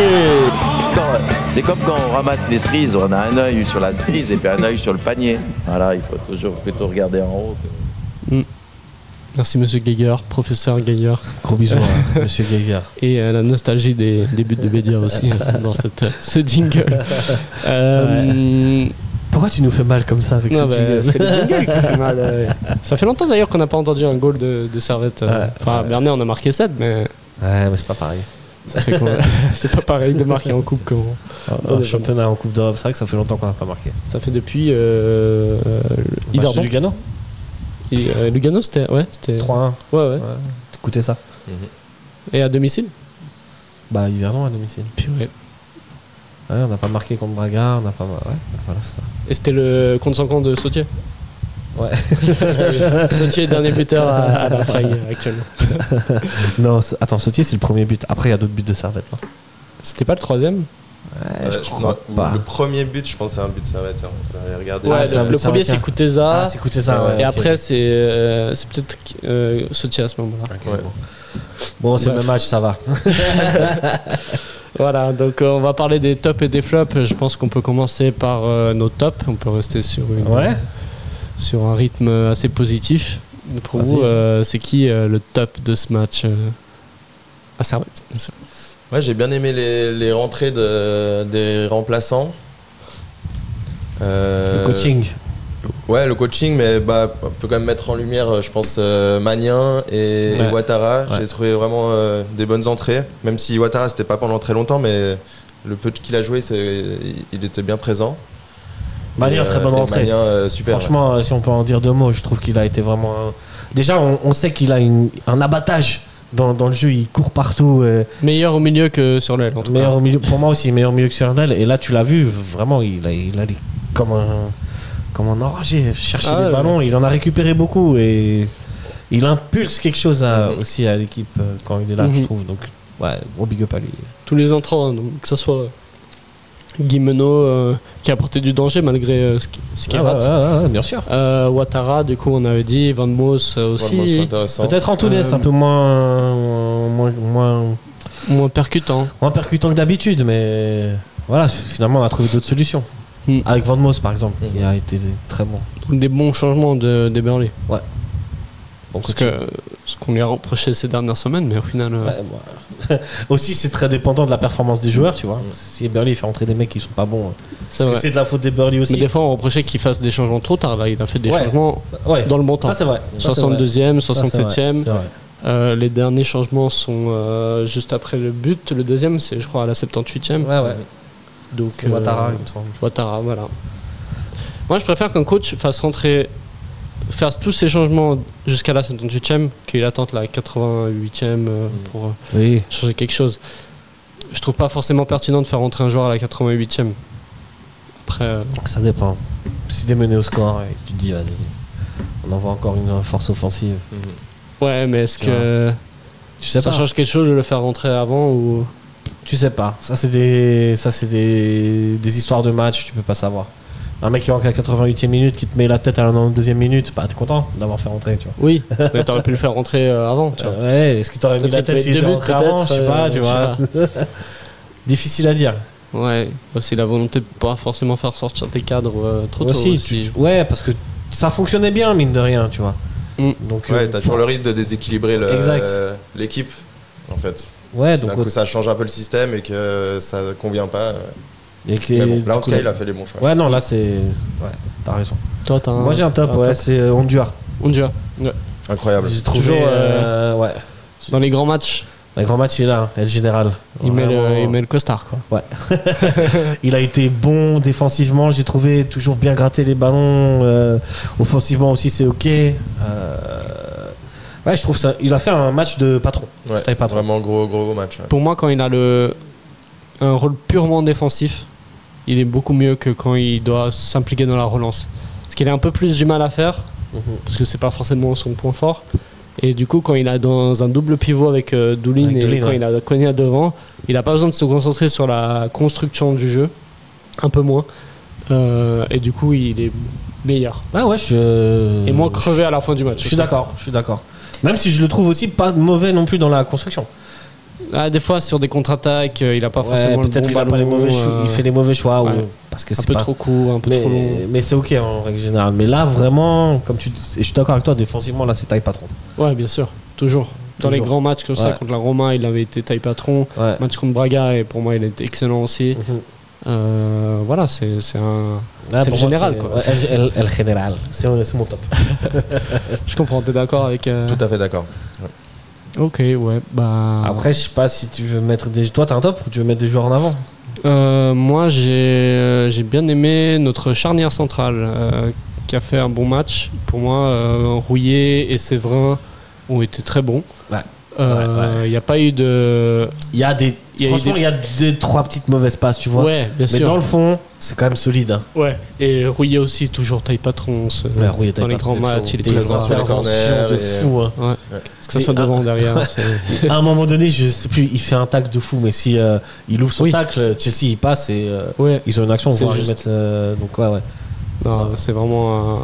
C'est comme quand on ramasse les cerises, on a un œil sur la cerise et puis un œil sur le panier. Voilà, il faut toujours plutôt regarder en haut. Merci Monsieur Geiger, professeur Geiger. Gros bisous à Monsieur Geiger. Et la nostalgie des buts de Bédia aussi dans ce jingle. Pourquoi tu nous fais mal comme ça avec ce jingle? C'est le jingle qui fait mal. Ça fait longtemps d'ailleurs qu'on n'a pas entendu un goal de Servette. Bernet on a marqué 7, mais... Ouais, mais c'est pas pareil. Ça fait c'est pas pareil de marquer en coupe dans le championnat en Coupe d'Europe. C'est vrai que ça fait longtemps qu'on n'a pas marqué. Ça fait depuis Yverdon. Lugano. Lugano c'était 3-1. Ouais. Écoutez ça. Et à domicile? Bah Yverdon à domicile. Purée. Ouais, on n'a pas marqué contre Braga, on n'a pas. Ouais, voilà, c'est ça. Et c'était le contre 5 ans de Sautier? Ouais. Sautier est dernier buteur à la Praille actuellement. Non, attends, Sautier c'est le premier but. Après il y a d'autres buts de Servette. Non, c'était pas le troisième? Ouais, je crois pas. Le premier but, je pense, c'est un but de Servette. On va regarder. Ouais, le premier c'est Kouteza. Ah, c'est Kouteza, ouais. Et après c'est peut-être Sautier à ce moment-là. Okay, ouais. Bon, c'est le même match, ça va. Voilà, donc on va parler des tops et des flops. Je pense qu'on peut commencer par nos tops. On peut rester sur un rythme assez positif. Pour vous, c'est qui le top de ce match à Servette? Ouais, j'ai bien aimé les rentrées des remplaçants. Le coaching. Ouais, le coaching, mais on peut quand même mettre en lumière, je pense, Magnin et Ouattara. J'ai trouvé vraiment des bonnes entrées, même si Ouattara, c'était pas pendant très longtemps, mais le peu qu'il a joué, il était bien présent. Magnin, très bonne entrée. Magnin, super. Franchement, si on peut en dire deux mots, je trouve qu'il a été vraiment... Déjà, on sait qu'il a un abattage dans le jeu, il court partout. Meilleur au milieu que sur l'aile, en tout cas. Au milieu, pour moi aussi, meilleur au milieu que sur l'aile. Et là, tu l'as vu, vraiment, il a comme un enragé, chercher les ballons. Il en a récupéré beaucoup et il impulse quelque chose aussi à l'équipe quand il est là, je trouve. Donc, ouais, gros big up à lui. Tous les entrants, donc, que ce soit Guimeno qui a apporté du danger malgré ce qu'il rate. Bien sûr. Ouattara, du coup, on avait dit. Van Moos aussi. Peut-être Antunes, un peu moins percutant. Moins percutant que d'habitude, mais voilà, finalement, on a trouvé d'autres solutions. Avec Van Moos, par exemple, qui a été très bon. Des bons changements d'Eberle. Ouais. Bon, parce que ce qu'on lui a reproché ces dernières semaines, mais au final. Aussi, c'est très dépendant de la performance des joueurs, tu vois. Si Eberle fait rentrer des mecs qui sont pas bons, c'est de la faute d'Eberle aussi. Mais des fois, on reprochait qu'il fasse des changements trop tard. Là, il a fait des changements dans le bon temps. Ça, c'est vrai. 62e, 67e. Les derniers changements sont juste après le but. Le deuxième, c'est, je crois, à la 78e. Ouais. Donc, Ouattara, il me semble. Ouattara, voilà. Moi, je préfère qu'un coach fasse fasse tous ces changements jusqu'à la 78e, qu'il attende la 88e pour changer quelque chose. Je trouve pas forcément pertinent de faire rentrer un joueur à la 88e. Après, ça dépend. Si t'es mené au score et que tu te dis, vas-y, on envoie encore une force offensive. Ouais, mais est-ce que ça change quelque chose de le faire rentrer avant ou... Tu sais pas. Ça, c'est des histoires de match, tu peux pas savoir. Un mec qui rentre à la 88e minute, qui te met la tête à la 92e minute, t'es content d'avoir fait rentrer, tu vois. Oui, mais t'aurais pu le faire rentrer avant, tu vois. Ouais, est-ce qu'il t'aurait mis la tête s'il était rentré avant? Je sais pas, tu vois. Difficile à dire. Ouais, aussi la volonté de pas forcément faire sortir tes cadres trop tôt. Aussi. Ouais, parce que ça fonctionnait bien, mine de rien, tu vois. Donc, t'as toujours le risque de déséquilibrer l'équipe, en fait. Ouais, si donc d'un coup ça change un peu le système et que ça convient pas. Mais bon, là en tout cas il a fait les bons choix. Ouais, non, là c'est. Ouais, t'as raison. Toi, t'as Moi j'ai un top, c'est Honduras. Honduras, ouais. Incroyable. J'ai trouvé. Ouais. Dans les grands matchs. Les grands matchs, il est là, le général. Il met le costard, quoi. Ouais. Il a été bon défensivement, j'ai trouvé toujours bien gratter les ballons. Offensivement aussi, c'est ok. Ouais, je trouve ça. Il a fait un match de patron. Ouais, vraiment gros match. Ouais. Pour moi, quand il a un rôle purement défensif, il est beaucoup mieux que quand il doit s'impliquer dans la relance. Parce qu'il a un peu plus du mal à faire, parce que c'est pas forcément son point fort. Et du coup, quand il a dans un double pivot avec Doulin Avec et Doulin, quand ouais. il a Konya devant, il n'a pas besoin de se concentrer sur la construction du jeu, un peu moins. Et du coup, il est meilleur. Ah ouais, Et moins crevé à la fin du match. Je suis d'accord, je suis d'accord. Même si je le trouve aussi pas mauvais non plus dans la construction. Ah, des fois, sur des contre-attaques, il n'a pas Ouais, forcément le peut-être bon qu'il a pas ballon, les mauvais choix, il fait les mauvais choix ouais. ou parce que un c'est peu pas trop court, un peu trop long. mais c'est ok en règle générale. Mais là vraiment, comme tu et je suis d'accord avec toi, défensivement là c'est taille patron. Ouais, bien sûr, toujours. Dans les Toujours. grands matchs comme ça, Ouais. contre la Roma, il avait été taille patron. Ouais. Match contre Braga, et pour moi, il était excellent aussi. Voilà, c'est un. Ouais, c'est pour le moi, général, quoi. Ouais, el général, c'est mon top. Je comprends, t'es d'accord avec. Tout à fait d'accord. Ok, ouais, bah. Après, je sais pas si tu veux mettre des. Toi, t'as un top ou tu veux mettre des joueurs en avant? Moi, j'ai bien aimé notre charnière centrale qui a fait un bon match. Pour moi, Rouillet et Séverin ont été très bons. Ouais. Il n'y a pas eu de. Il y a des. Franchement, il y a 2-3 petites mauvaises passes, tu vois. Ouais, bien Mais sûr. dans le fond, c'est quand même solide. Hein. Ouais. Et Rouillet aussi, toujours taille patron. Rouillet Dans taille les patron, grands matchs, il est des très interventions fort. corner de et- fou. Hein. Ouais. Que ça soit devant, derrière. c'est- À un moment donné, je sais plus, il fait un tacle de fou, mais si il ouvre son Oui. tacle, Chelsea il passe et Ouais. ils ont une action, on C'est va juste. mettre. Donc ouais. Non, c'est vraiment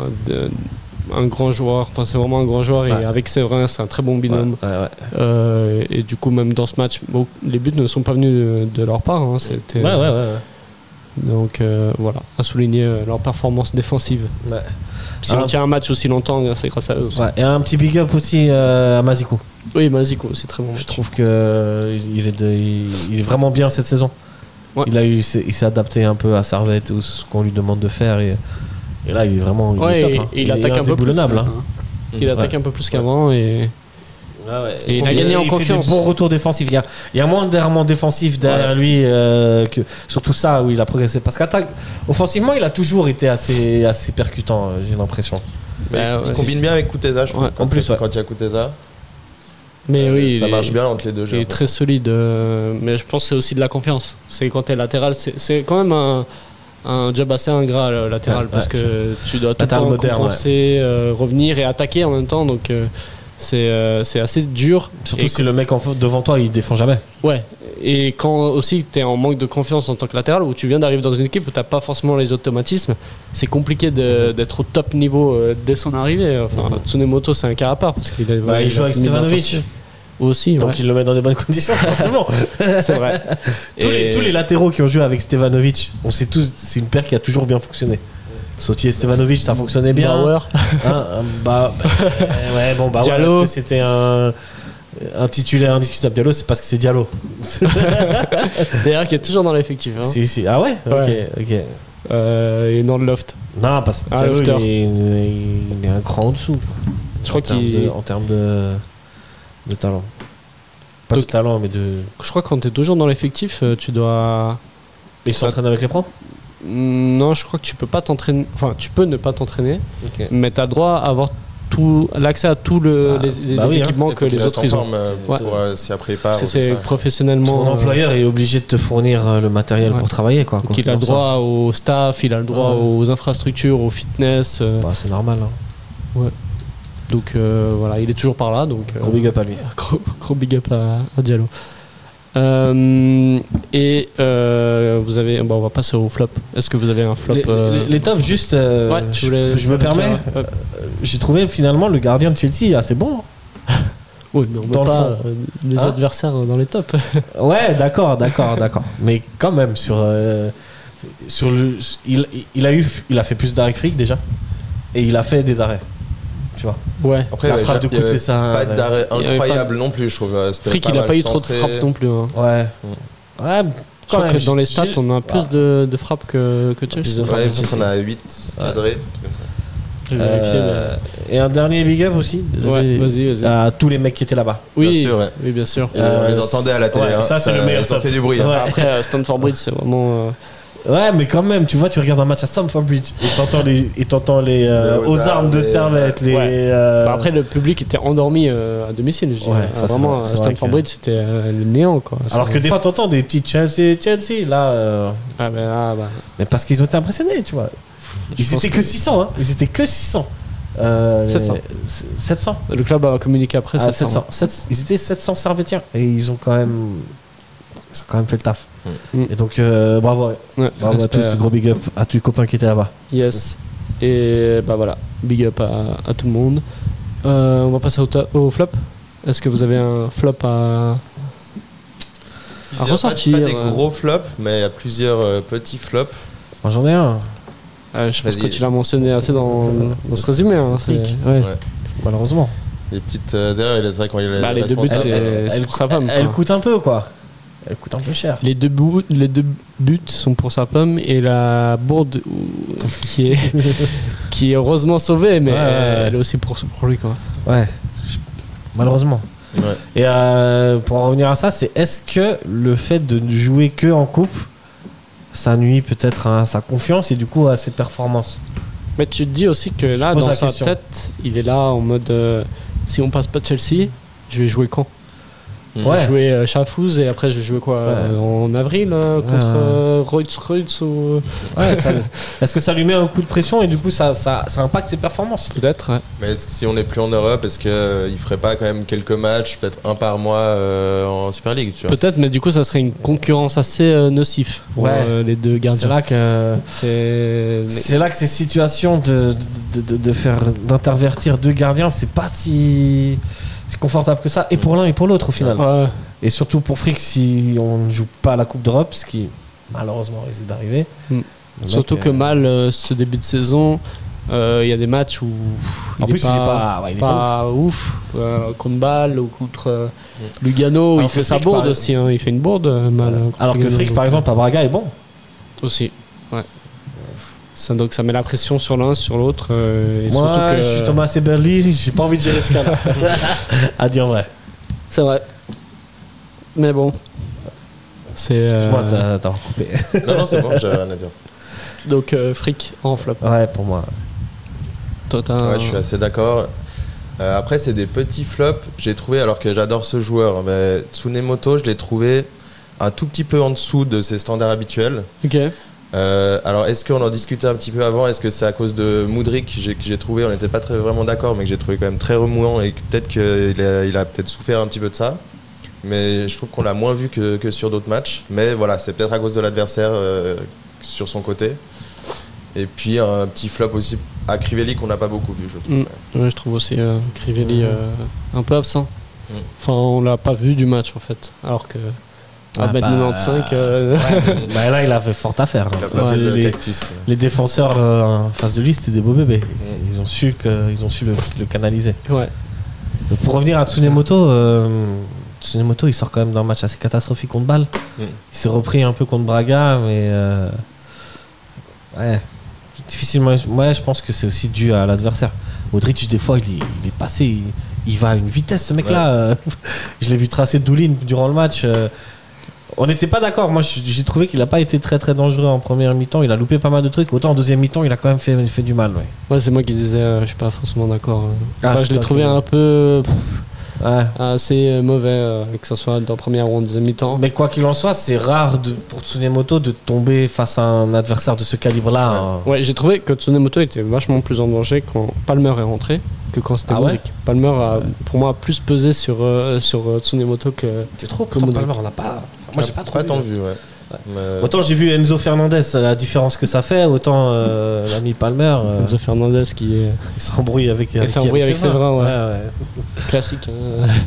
un grand joueur. Enfin, c'est vraiment un grand joueur. Ouais. Et avec Séverin, c'est un très bon binôme. Ouais. Et du coup, même dans ce match, bon, les buts ne sont pas venus de leur part. Hein, c'était, Ouais. Donc voilà, à souligner leur performance défensive. Ouais. Si on tient un match aussi longtemps, c'est grâce à eux aussi. Ouais. Et un petit big up aussi à Mazikou. Oui, Mazikou, c'est très bon. Je trouve que il est vraiment bien cette saison. Ouais. Il s'est adapté un peu à Servette ou ce qu'on lui demande de faire et là il est vraiment Ouais, top. et, Hein. et il attaque un peu plus. indéboulonnable, hein. Il attaque un peu plus qu'avant et Et il a gagné en confiance. Il fait des bons retours défensifs. Il y a moins d'errements défensifs derrière lui que surtout ça où il a progressé. Parce qu'offensivement, il a toujours été assez percutant, j'ai l'impression. Mais il combine bien avec Kuteza, je trouve. Ouais. Quand En plus, ouais. quand il y a Kuteza, Mais oui, ça marche bien entre les deux il joueurs. est très solide. Mais je pense que c'est aussi de la confiance. C'est quand t'es latéral, c'est quand même un job assez ingrat le latéral Ouais, parce ouais. que tu dois tout le Latéral temps moderne, compenser, revenir et attaquer en même temps. Donc c'est assez dur. Surtout Et si le mec devant toi il défend jamais. Ouais, et quand aussi tu es en manque de confiance en tant que latéral, où tu viens d'arriver dans une équipe où tu n'as pas forcément les automatismes, c'est compliqué d'être au top niveau dès son arrivée. Enfin, Tsunemoto, c'est un cas à part parce qu'il Il joue avec Stevanovic. Aussi, Donc ouais. il le met dans des bonnes conditions, forcément. C'est vrai. tous les latéraux qui ont joué avec Stevanovic, on sait tous, c'est une paire qui a toujours bien fonctionné. Sotti et Stevanovic, ça fonctionnait bien. Bauer. Est-ce Diallo. que c'était un titulaire indiscutable? Diallo, c'est parce que c'est Diallo. D'ailleurs, qui est toujours dans l'effectif. Hein. Si. Ah ouais, Ouais. Ok. Et dans le loft. Non, parce que Ah, Diallo, Lofter. il est un cran en dessous. Je crois En termes de talent. Pas de Donc- talent, mais de. Je crois que quand tu es toujours dans l'effectif, tu dois. Il s'entraîne avec les pros? Non, je crois que tu peux pas t'entraîner. Enfin, tu peux ne pas t'entraîner, Ok. mais tu as droit à avoir l'accès à tous les oui, hein. équipements que les autres ils ont. Pour, Ouais. si après il part. C'est ou comme ça. professionnellement. Ton employeur est obligé de te fournir le matériel Ouais. pour travailler, quoi. Donc il a le droit au staff, il a le droit aux infrastructures, au fitness. Bah, c'est normal. Hein. Donc voilà, il est toujours par là. Donc Gros big up à lui. gros big up à Diallo. Vous avez. Bon, on va passer au flop. Est-ce que vous avez un flop Les tops, juste. Ouais, je me permets. J'ai trouvé finalement le gardien de Chelsea assez bon. Oui, mais on Dans met le pas fond. les Hein adversaires dans les tops. Ouais, d'accord. Mais quand même, il a fait plus d'arrêts que Frick déjà. Et il a fait des arrêts. Tu vois. Ouais. Après, La ouais, frappe de il y avait Kuteza, pas d'arrêt Il y avait incroyable non plus, je trouve. C'était Frick, pas il a mal pas eu trop de centré. frappes non plus. Hein. Ouais. Ouais. Je crois que dans les stats, on a plus de frappes que Chelsea. de frappes. Ouais, je pense qu'on a 8 cadrés, trucs comme ça. J'ai vérifié, Et un dernier big up aussi. Désolé. Ouais, vas-y. À tous les mecs qui étaient là-bas. Oui, Bien sûr, ouais. oui, bien sûr. Et on les entendait à la télé. ouais, hein. ça, c'est le meilleur Ils ont top. fait du bruit. hein. Ouais. Après, Stamford Bridge, c'est vraiment. Ouais, mais quand même, tu vois, tu regardes un match à Stamford Bridge et t'entends les aux armes de Servette. Bah après, le public était endormi à domicile, je dirais. Ouais, ça, c'est Vraiment, vrai, c'est Stamford vrai que- Bridge, c'était le néant, quoi. Alors que des fois, t'entends des petits Chelsea, là. Ah, ben là, bah. Mais parce qu'ils ont été impressionnés, tu vois. Ils pense étaient que- que 600, hein. Ils étaient que 600. 700. 700. Le club a communiqué après 700. Ils étaient 700 Servétiens et ils ont quand même fait le taf. Et donc bravo. Ouais, Bravo à tous, gros big up à tous les copains qui étaient là-bas. Yes. Et bah voilà, big up à tout le monde. On va passer au flop. Est-ce que vous avez un flop à ressortir? Pas des gros flops, mais il y a plusieurs petits flops. Moi j'en ai un. Je pense que tu l'as mentionné assez dans ce résumé. Hein, ouais. Malheureusement. Les petites erreurs, c'est vrai quand il y a les 2 buts, c'est pour sa pomme. Elle coûte un peu quoi. Elle coûte un peu cher. Les deux buts sont pour sa pomme et la bourde qui est heureusement sauvée, mais elle est aussi pour lui quoi. Ouais. Malheureusement. Ouais. Et pour en revenir à ça, c'est est-ce que le fait de jouer que en coupe, ça nuit peut-être à sa confiance et du coup à ses performances? Mais tu te dis aussi que là, dans sa tête, il est là en mode si on passe pas de Chelsea, je vais jouer quand? Je vais jouer Schaffhouse et après je vais jouer quoi en avril contre Reutz ou... Est-ce que ça lui met un coup de pression et du coup ça impacte ses performances? Peut-être, ouais. Mais si on n'est plus en Europe, est-ce qu'il ferait pas quand même quelques matchs, peut-être un par mois en Super League, tu vois? Peut-être, mais du coup ça serait une concurrence assez nocif pour les deux gardiens. C'est là que ces situations d'intervertir deux gardiens, c'est pas si confortable que ça, et pour l'un et pour l'autre au final. Ouais. Et surtout pour Frick, si on ne joue pas à la Coupe d'Europe, ce qui malheureusement risque d'arriver. Surtout que mal ce début de saison, il y a des matchs où il est pas ouf. Contre Bâle ou contre Lugano, il fait sa bourde aussi. Il fait une bourde mal. Alors que Frick, par exemple, à Braga est bon. Aussi, ouais. Donc ça met la pression sur l'un, sur l'autre. Moi, je suis Thomas Eberli, j'ai pas envie de gérer ce cas-là. À dire vrai. C'est vrai. Mais bon. C'est. Moi, t'as recoupé. Non, c'est bon, j'avais rien à dire. Donc, Frick en flop. Ouais, pour moi. Toi, je suis assez d'accord. Après, c'est des petits flops. J'ai trouvé, alors que j'adore ce joueur, mais Tsunemoto, je l'ai trouvé un tout petit peu en dessous de ses standards habituels. Ok. Alors est-ce qu'on en discutait un petit peu avant? Est-ce que c'est à cause de Mudryk que j'ai trouvé, on n'était pas vraiment d'accord, mais que j'ai trouvé quand même très remuant et que peut-être qu'il a peut-être souffert un petit peu de ça, mais je trouve qu'on l'a moins vu que sur d'autres matchs, mais voilà, c'est peut-être à cause de l'adversaire sur son côté. Et puis un petit flop aussi à Crivelli qu'on n'a pas beaucoup vu, je trouve. Ouais, je trouve aussi Crivelli un peu absent. Enfin, on l'a pas vu du match en fait, alors que à mettre 95. Là, il avait fort à faire. Il a pas fait le cactus. Les défenseurs en face de lui, c'était des beaux bébés. Ils ont su le canaliser. Ouais. Donc, pour revenir à Tsunemoto, il sort quand même d'un match assez catastrophique contre Bâle. Il s'est repris un peu contre Braga, mais difficilement. Ouais, je pense que c'est aussi dû à l'adversaire. Modric, des fois, il est passé, il va à une vitesse, ce mec-là. Je l'ai vu tracer Doulin durant le match. On n'était pas d'accord. Moi, j'ai trouvé qu'il n'a pas été très très dangereux en première mi-temps. Il a loupé pas mal de trucs. Autant en deuxième mi-temps, il a quand même fait du mal. Ouais, c'est moi qui disais, je suis pas forcément d'accord. Je l'ai trouvé un peu assez mauvais, que ce soit en première ou en deuxième mi-temps. Mais quoi qu'il en soit, c'est rare pour Tsunemoto de tomber face à un adversaire de ce calibre-là. Ouais, j'ai trouvé que Tsunemoto était vachement plus en danger quand Palmer est rentré que quand c'était Modric. Palmer a, pour moi, plus pesé sur Tsunemoto que. C'est trop pour Palmer, on n'a pas. Moi, j'ai pas trop tant vu. Autant j'ai vu Enzo Fernandez, la différence que ça fait, autant l'ami Palmer. Enzo Fernandez il s'embrouille avec Séverin. Ouais. Classique.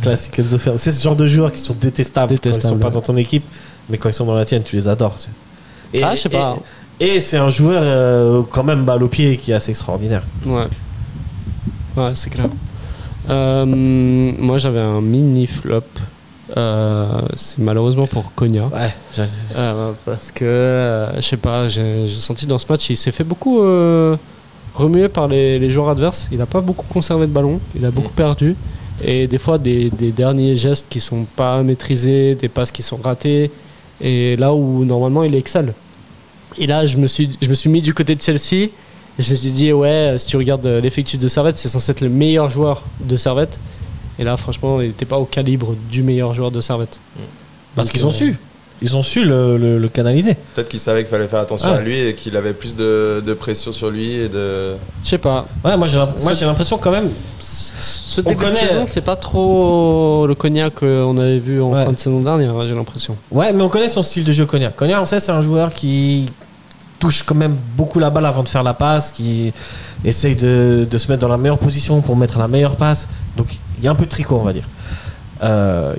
Classique Enzo Fernandez. C'est ce genre de joueurs qui sont détestables quand ils sont pas dans ton équipe, mais quand ils sont dans la tienne, tu les adores. Je sais pas. Et c'est un joueur quand même balle au pied qui est assez extraordinaire. Ouais, c'est clair. Moi, j'avais un mini flop. C'est malheureusement pour Konya. Parce que je sais pas, j'ai senti dans ce match il s'est fait beaucoup remuer par les joueurs adverses. Il a pas beaucoup conservé de ballon, il a beaucoup perdu, et des fois des derniers gestes qui sont pas maîtrisés, des passes qui sont ratées, et là où normalement il excelle. Et là je me suis mis du côté de Chelsea. Je me suis dit si tu regardes l'effectif de Servette, c'est censé être le meilleur joueur de Servette. Et là, franchement, il n'était pas au calibre du meilleur joueur de Servette. Parce qu'ils ont su. ils ont su le canaliser. Peut-être qu'il savait qu'il fallait faire attention Ouais. à lui et qu'il avait plus de pression sur lui et de. Je sais pas. Ouais, moi j'ai l'impression quand même. Ce On début de connaît- saison, c'est pas trop le Cognac qu'on avait vu en Ouais. fin de saison dernière, j'ai l'impression. Ouais, mais on connaît son style de jeu, Cognac. Cognac, on sait, c'est un joueur qui touche quand même beaucoup la balle avant de faire la passe, qui essaye de se mettre dans la meilleure position pour mettre la meilleure passe. Donc il y a un peu de tricot, on va dire.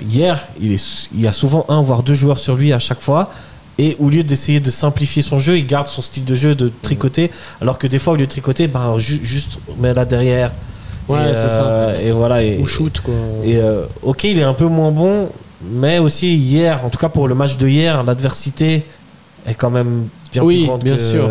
Hier, il y a souvent un voire deux joueurs sur lui à chaque fois. Et au lieu d'essayer de simplifier son jeu, il garde son style de jeu de tricoter. Alors que des fois, au lieu de tricoter, ben, juste met là derrière. Ouais, Et, c'est ça. Et voilà. Ou shoot, quoi. Et ok, il est un peu moins bon, mais aussi hier, en tout cas pour le match de hier, l'adversité est quand même bien Oui, plus grande bien que- sûr.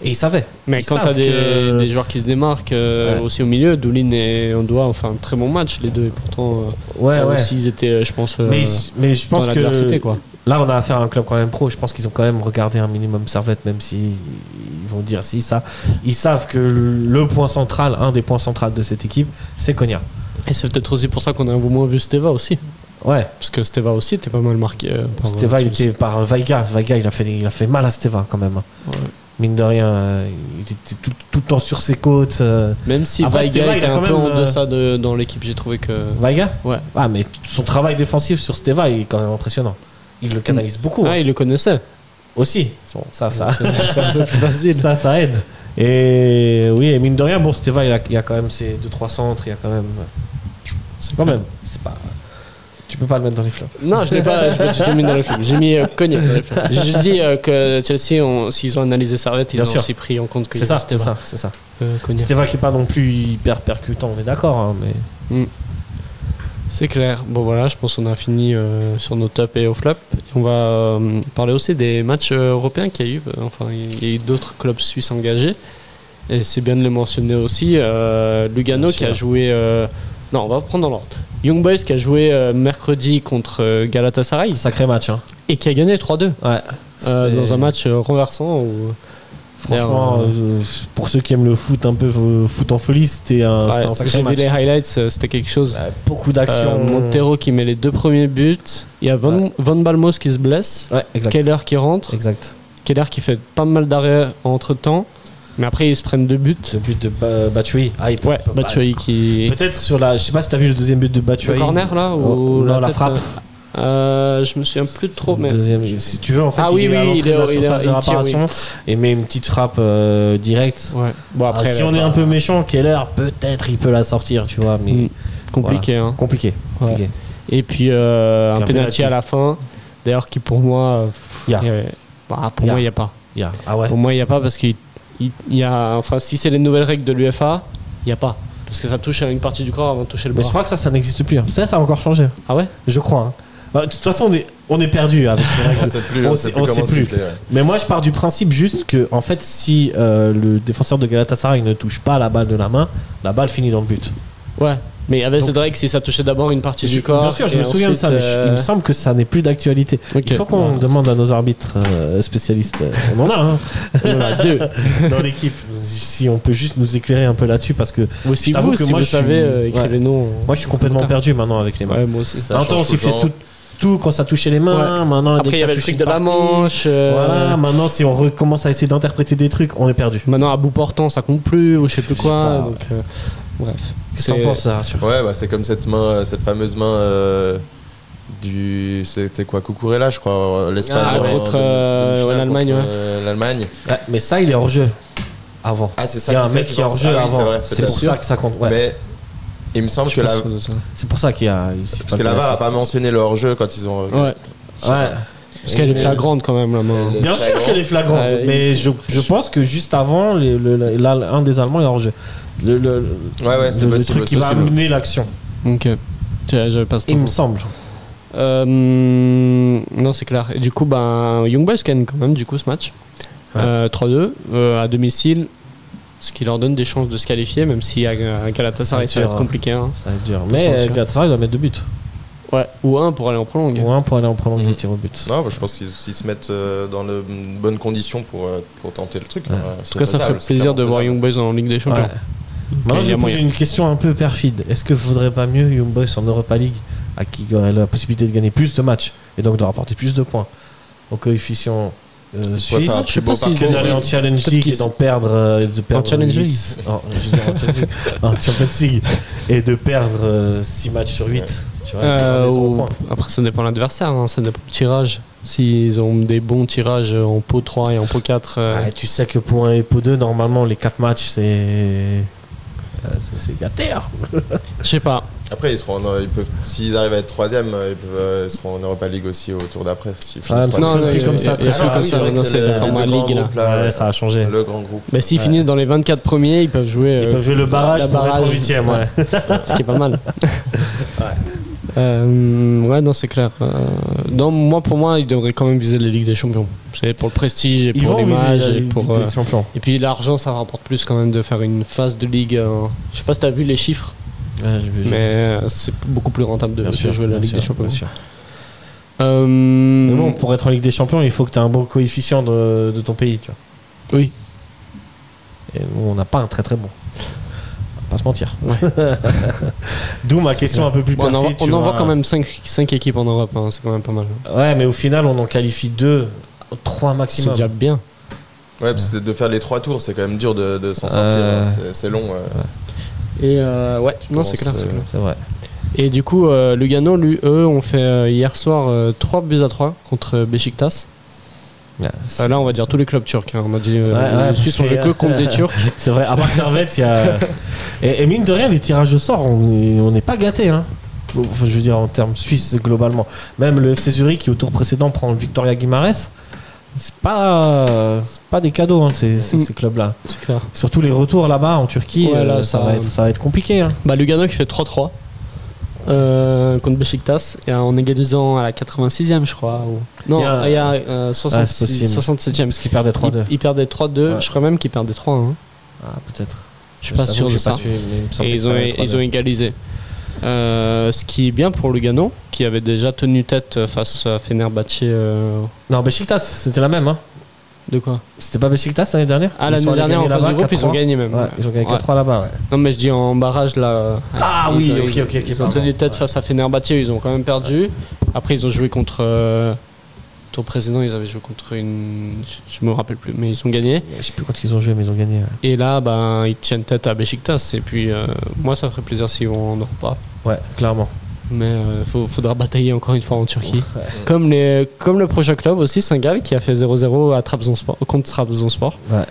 Et ils savaient. Mais Ils quand savent t'as que- des joueurs qui se démarquent Ouais. aussi au milieu, Doulin et Ondoa ont fait un très bon match, les deux. Et pourtant, Ouais, ouais. aussi, ils étaient, je pense, Mais je pense dans l'adversité, que quoi. là, on a affaire à un club quand même pro. Je pense qu'ils ont quand même regardé un minimum Servette, même si ils vont dire si ça. Ils savent que le point central, un des points centraux de cette équipe, c'est Cognac. Et c'est peut-être aussi pour ça qu'on a un peu moins vu Steva aussi. Ouais. Parce que Steva aussi était pas mal marqué. Par Steva, il Chelsea. était par Vaiga. Vaiga, il a fait mal à Steva quand même. Ouais. Mine de rien, il était tout le temps sur ses côtes. Même si Après, Vaiga Steva, il était a un quand peu même, en deçà dans l'équipe, j'ai trouvé que. Vaiga. Ouais. Ah, mais son travail défensif sur Steva, il est quand même impressionnant. Il le canalise beaucoup. Ah, il le connaissait. Aussi. Bon, ça. C'est un peu plus facile. Ça aide. Et oui, et mine de rien, bon, Steva, il y a quand même ses 2-3 centres, il y a quand même. Quand même, c'est pas. Tu peux pas le mettre dans les flops. Non, je l'ai pas, je l'ai déjà mis dans le film. J'ai mis Cognac dans le film. J'ai juste dit que Chelsea, s'ils ont analysé Servette, ils Bien ont sûr. aussi pris en compte que C'est ça, c'est ça. Cognac. Steva qui est pas non plus hyper percutant, on est d'accord, hein, mais. C'est clair. Bon voilà, je pense qu'on a fini sur nos tops et au flop. On va parler aussi des matchs européens qu'il y a eu. Enfin, il y a eu d'autres clubs suisses engagés. Et c'est bien de le mentionner aussi. Lugano qui a joué... Non, on va prendre dans l'ordre. Young Boys qui a joué mercredi contre Galatasaray. Sacré match, hein. Et qui a gagné 3-2. Ouais. Dans un match renversant où... Franchement, pour ceux qui aiment le foot un peu foot en folie, c'était un sacré j'ai match. vu les highlights, c'était quelque chose. Beaucoup d'actions. Montero qui met les 2 premiers buts. Il y a Van Balmos qui se blesse. Ouais, exact. Keller qui rentre. Exact. Keller qui fait pas mal d'arrêts entre temps. Mais après, ils se prennent 2 buts. Le but de Batshuayi. Ah, Ouais, Batshuayi qui. Peut-être sur la. Je sais pas si t'as vu le deuxième but de Batshuayi. Le corner là ou non, la tête, frappe. Je me souviens plus trop. Mais... Deuxième, si tu veux, en fait, Ah il oui, est à oui, l'entrée de la il est- surface de il tire, réparation et met une petite frappe directe. Ouais. Bon, après, Si on est un peu méchant, Keller, peut-être il peut la sortir, tu vois, mais compliqué. voilà. Hein. Compliqué. Ouais. Compliqué. Et puis un Puis un penalty penalty. à la fin. D'ailleurs, qui pour moi. Y a. Pour moi, il n'y a pas. Ah ouais. Pour moi, il n'y a pas parce qu'il y a. Enfin, si c'est les nouvelles règles de l'UEFA, il n'y a pas. Parce que ça touche à une partie du corps avant de toucher le Mais bras. je crois que ça n'existe plus. Hein. Ça a encore changé. Ah ouais? Je crois. Hein. Bah, de toute façon, on est perdu avec ces règles. On sait plus, On sait sait comment plus. siffler, ouais. Mais moi, je pars du principe juste que, en fait, si le défenseur de Galatasaray ne touche pas la balle de la main, la balle finit dans le but. Ouais. Mais il y avait Donc- cette règle si ça touchait d'abord une partie du corps. Bien sûr, je et me souviens de ça, mais ensuite, il me semble que ça n'est plus d'actualité. Ok. Il faut qu'on Bon, demande à nos arbitres spécialistes. On en a, hein. on en a 2. Dans l'équipe. Si on peut juste nous éclairer un peu là-dessus, parce que Ou si je t'avoue vous, que si moi, vous je suis- savez, écrivez-nous. moi, je suis complètement Putain. perdu maintenant avec les mains. Ouais, moi aussi. Ça En même temps, on change tout le sifflait temps. tout quand ça touchait les mains. Maintenant, dès Après, que il y ça avait le touche truc une de la partie, manche. Voilà, maintenant, si on recommence à essayer d'interpréter des trucs, on est perdu. Maintenant, à bout portant, ça compte plus, ou je sais plus Je sais quoi. pas, Donc, bref. Qu'est-ce que t'en penses, Arthur? Ouais, bah, c'est comme cette main, cette fameuse main c'était quoi, Cucurella, je crois, l'Espagne. Ah, contre, demi-finale l'Allemagne, contre, ouais. l'Allemagne. Ouais, mais ça, il est hors jeu avant. Ah, c'est Il ça y a un qui mec fait qui est hors jeu Ah oui, avant. c'est vrai, C'est peut-être. pour ça que ça compte. Ouais. Mais il me semble que la, C'est pour ça qu'il y a. parce que la VAR a pas mentionné le hors-jeu quand ils ont. Ouais. Ouais. Parce qu'elle est flagrante quand même, la main. Bien sûr qu'elle est flagrante, Ouais, mais je pense que juste avant, un des Allemands est hors jeu. Ouais, c'est le possible. truc qui va amener l'action, Ok. J'avais pas ce il me temps. semble. Non, c'est clair. Et du coup, Young Boys gagne quand même du coup ce match. 3-2 à domicile. Ce qui leur donne des chances de se qualifier, même si à Galatasaray ça va être compliqué. Hein. Ça va être dur. se Mais mentir. Galatasaray doit mettre 2 buts. Ouais. Ou un pour aller en prolongue. Ou un pour aller en prolongue et tirer au but. Non, bah, je pense qu'ils se mettent dans de bonnes conditions pour tenter le truc. Ouais. En tout cas, ça ferait plaisir de voir Young Boys en Ligue des Champions. Ouais. Maintenant, il y je a vais poser moyen. une question un peu perfide. Est-ce que faudrait pas mieux Young Boys en Europa League à qui aurait la possibilité de gagner plus de matchs et donc de rapporter plus de points au coefficient suisse. Je sais pas s'ils Que d'aller en Challenge League et d'en perdre, En Challenge League. 8. Non, je veux dire en Challenge League. En Champions League. Et de perdre 6 matchs sur 8. Tu vois, après, ça dépend de l'adversaire, hein, ça dépend du tirage. S'ils ont des bons tirages en pot 3 et en pot 4. Tu sais que pot 1 et pot 2, normalement, les 4 matchs, c'est gâté. Hein. Je sais pas. Après, ils peuvent, s'ils arrivent à être 3ème, ils seront en Europa League aussi au tour d'après. Non, comme ça. Maintenant, c'est le format Ligue là. Ouais, ça a changé. Le grand groupe. Mais s'ils finissent dans les 24 premiers, ils peuvent jouer. Le barrage pour être en 8ème, ouais. Ce qui est pas mal. Ouais, non, c'est clair. Non, pour moi, ils devraient quand même viser la Ligue des Champions. C'est pour le prestige et pour l'image. Et puis l'argent, ça rapporte plus quand même de faire une phase de Ligue. Je sais pas si t'as vu les chiffres. Mais c'est beaucoup plus rentable de jouer la Ligue des Champions. Mais bon, pour être en Ligue des Champions, il faut que tu aies un bon coefficient de ton pays. Tu vois. Oui. Et nous, on n'a pas un très très bon. On va pas se mentir. Ouais. D'où ma question un peu plus perfide. On envoie quand même 5 équipes en Europe, hein, c'est quand même pas mal. Ouais, mais au final, on en qualifie 2, 3 maximum. C'est déjà bien. Ouais, parce que de faire les 3 tours, c'est quand même dur de s'en sortir. C'est long. Et ouais, non, c'est clair. C'est vrai. Et du coup, Lugano, eux, ont fait hier soir 3-3 contre Beşiktaş. Là, on va dire tous les clubs turcs. Hein. On a dit les Suisses ont joué que contre des Turcs. C'est vrai, à part Servette, il y a. Et mine de rien, les tirages au sort, on n'est pas gâtés. Hein. Enfin, je veux dire, en termes suisses, globalement. Même le FC Zurich, qui au tour précédent prend le Victoria Guimarães, c'est pas des cadeaux, hein, ces clubs-là. C'est clair. Surtout les retours là-bas en Turquie, là, ça va être compliqué. Hein. Lugano qui fait 3-3. Contre Beşiktaş et en égalisant à la 86e je crois non il y a 67e parce qu'ils perdaient 3-2 ils perdaient 3-2 je crois même qu'ils perdaient 3-1 peut-être je suis pas sûr de ça et ils ont égalisé ce qui est bien pour Lugano qui avait déjà tenu tête face à Fenerbahçe non Beşiktaş c'était la même hein. De quoi? C'était pas Beşiktaş l'année dernière? L'année dernière en phase de groupe ils ont gagné même. Ouais, ils ont gagné 4-3 là-bas. Ouais. Non mais je dis en barrage là. Oui, ok. Ils ont tenu tête face à Fenerbahçe, ils ont quand même perdu. Après ils ont joué contre. Tour précédent ils avaient joué contre une. Je me rappelle plus, mais ils ont gagné. Je sais plus quand ils ont joué, mais ils ont gagné. Ouais. Et là ils tiennent tête à Beşiktaş et puis moi ça me ferait plaisir s'ils vont en Europa. Ouais, clairement. Mais faudra batailler encore une fois en Turquie. Comme le prochain club aussi, Saint-Gall, qui a fait 0-0 contre Trabzonspor. Ouais.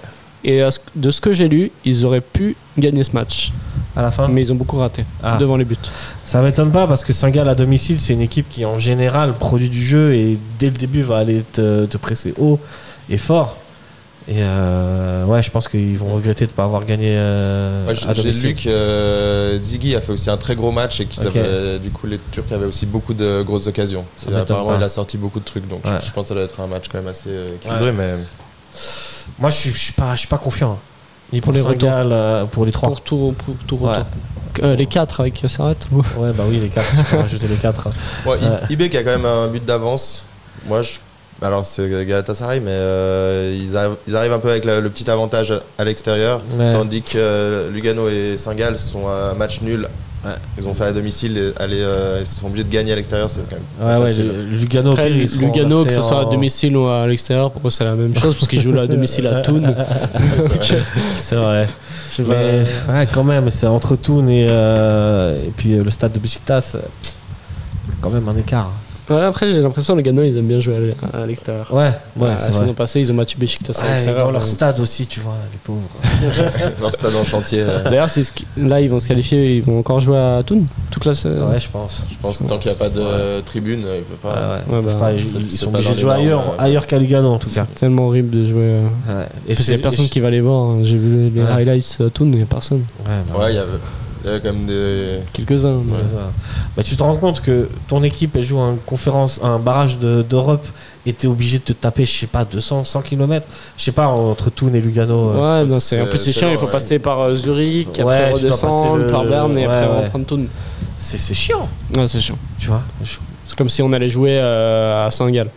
Et de ce que j'ai lu, ils auraient pu gagner ce match. À la fin. Mais ils ont beaucoup raté devant les buts. Ça m'étonne pas parce que Saint-Gall à domicile, c'est une équipe qui en général produit du jeu et dès le début va aller te presser haut et fort. Et je pense qu'ils vont regretter de ne pas avoir gagné à domicile. J'ai lu que Ziggy a fait aussi un très gros match et du coup les Turcs avaient aussi beaucoup de grosses occasions. Apparemment il a sorti beaucoup de trucs donc je pense que ça doit être un match quand même assez équilibré. Mais... Moi je suis pas confiant. Ni pour les Saint-Gall, pour les 3. Pour tout retour. Les 4 avec Servette. Ouais bah oui les 4, je peux rajouter les 4. Bon, IB qui a quand même un but d'avance. Moi alors c'est Galatasaray mais ils arrivent un peu avec le petit avantage à l'extérieur tandis que Lugano et Saint-Gall sont à match nul. Ils ont fait à domicile et ils sont obligés de gagner à l'extérieur, c'est quand même facile. Lugano que ce soit à domicile ou à l'extérieur, pour eux c'est la même chose parce qu'ils jouent à domicile à Thun. C'est vrai. Mais quand même, c'est entre Thun et puis le stade de Beşiktaş, quand même un écart. Ouais, après j'ai l'impression que les Lugano ils aiment bien jouer à l'extérieur. La saison passée ils ont battu Beşiktaş à l'extérieur. Dans leur stade aussi, tu vois, les pauvres. Leur stade en chantier. D'ailleurs là ils vont se qualifier, ils vont encore jouer à Thun toute la saison. Ouais, je pense. Tant qu'il n'y a pas de tribune, ils peuvent pas. Ils sont obligés de jouer ailleurs qu'à Lugano en tout cas. C'est tellement horrible de jouer. Et il n'y a personne qui va les voir. J'ai vu les highlights à Thun, il n'y a personne. Ouais, il y a quand même quelques-uns. Bah, tu te rends compte que ton équipe elle joue un barrage d'Europe et t'es obligé de te taper, je sais pas, 100 km, je sais pas, entre Thun et Lugano. En plus c'est chiant, il faut passer par Zurich, après redescendre par Berne et après reprendre Thun. C'est chiant. Ouais, c'est chiant. Tu vois, c'est comme si on allait jouer à Saint-Gall.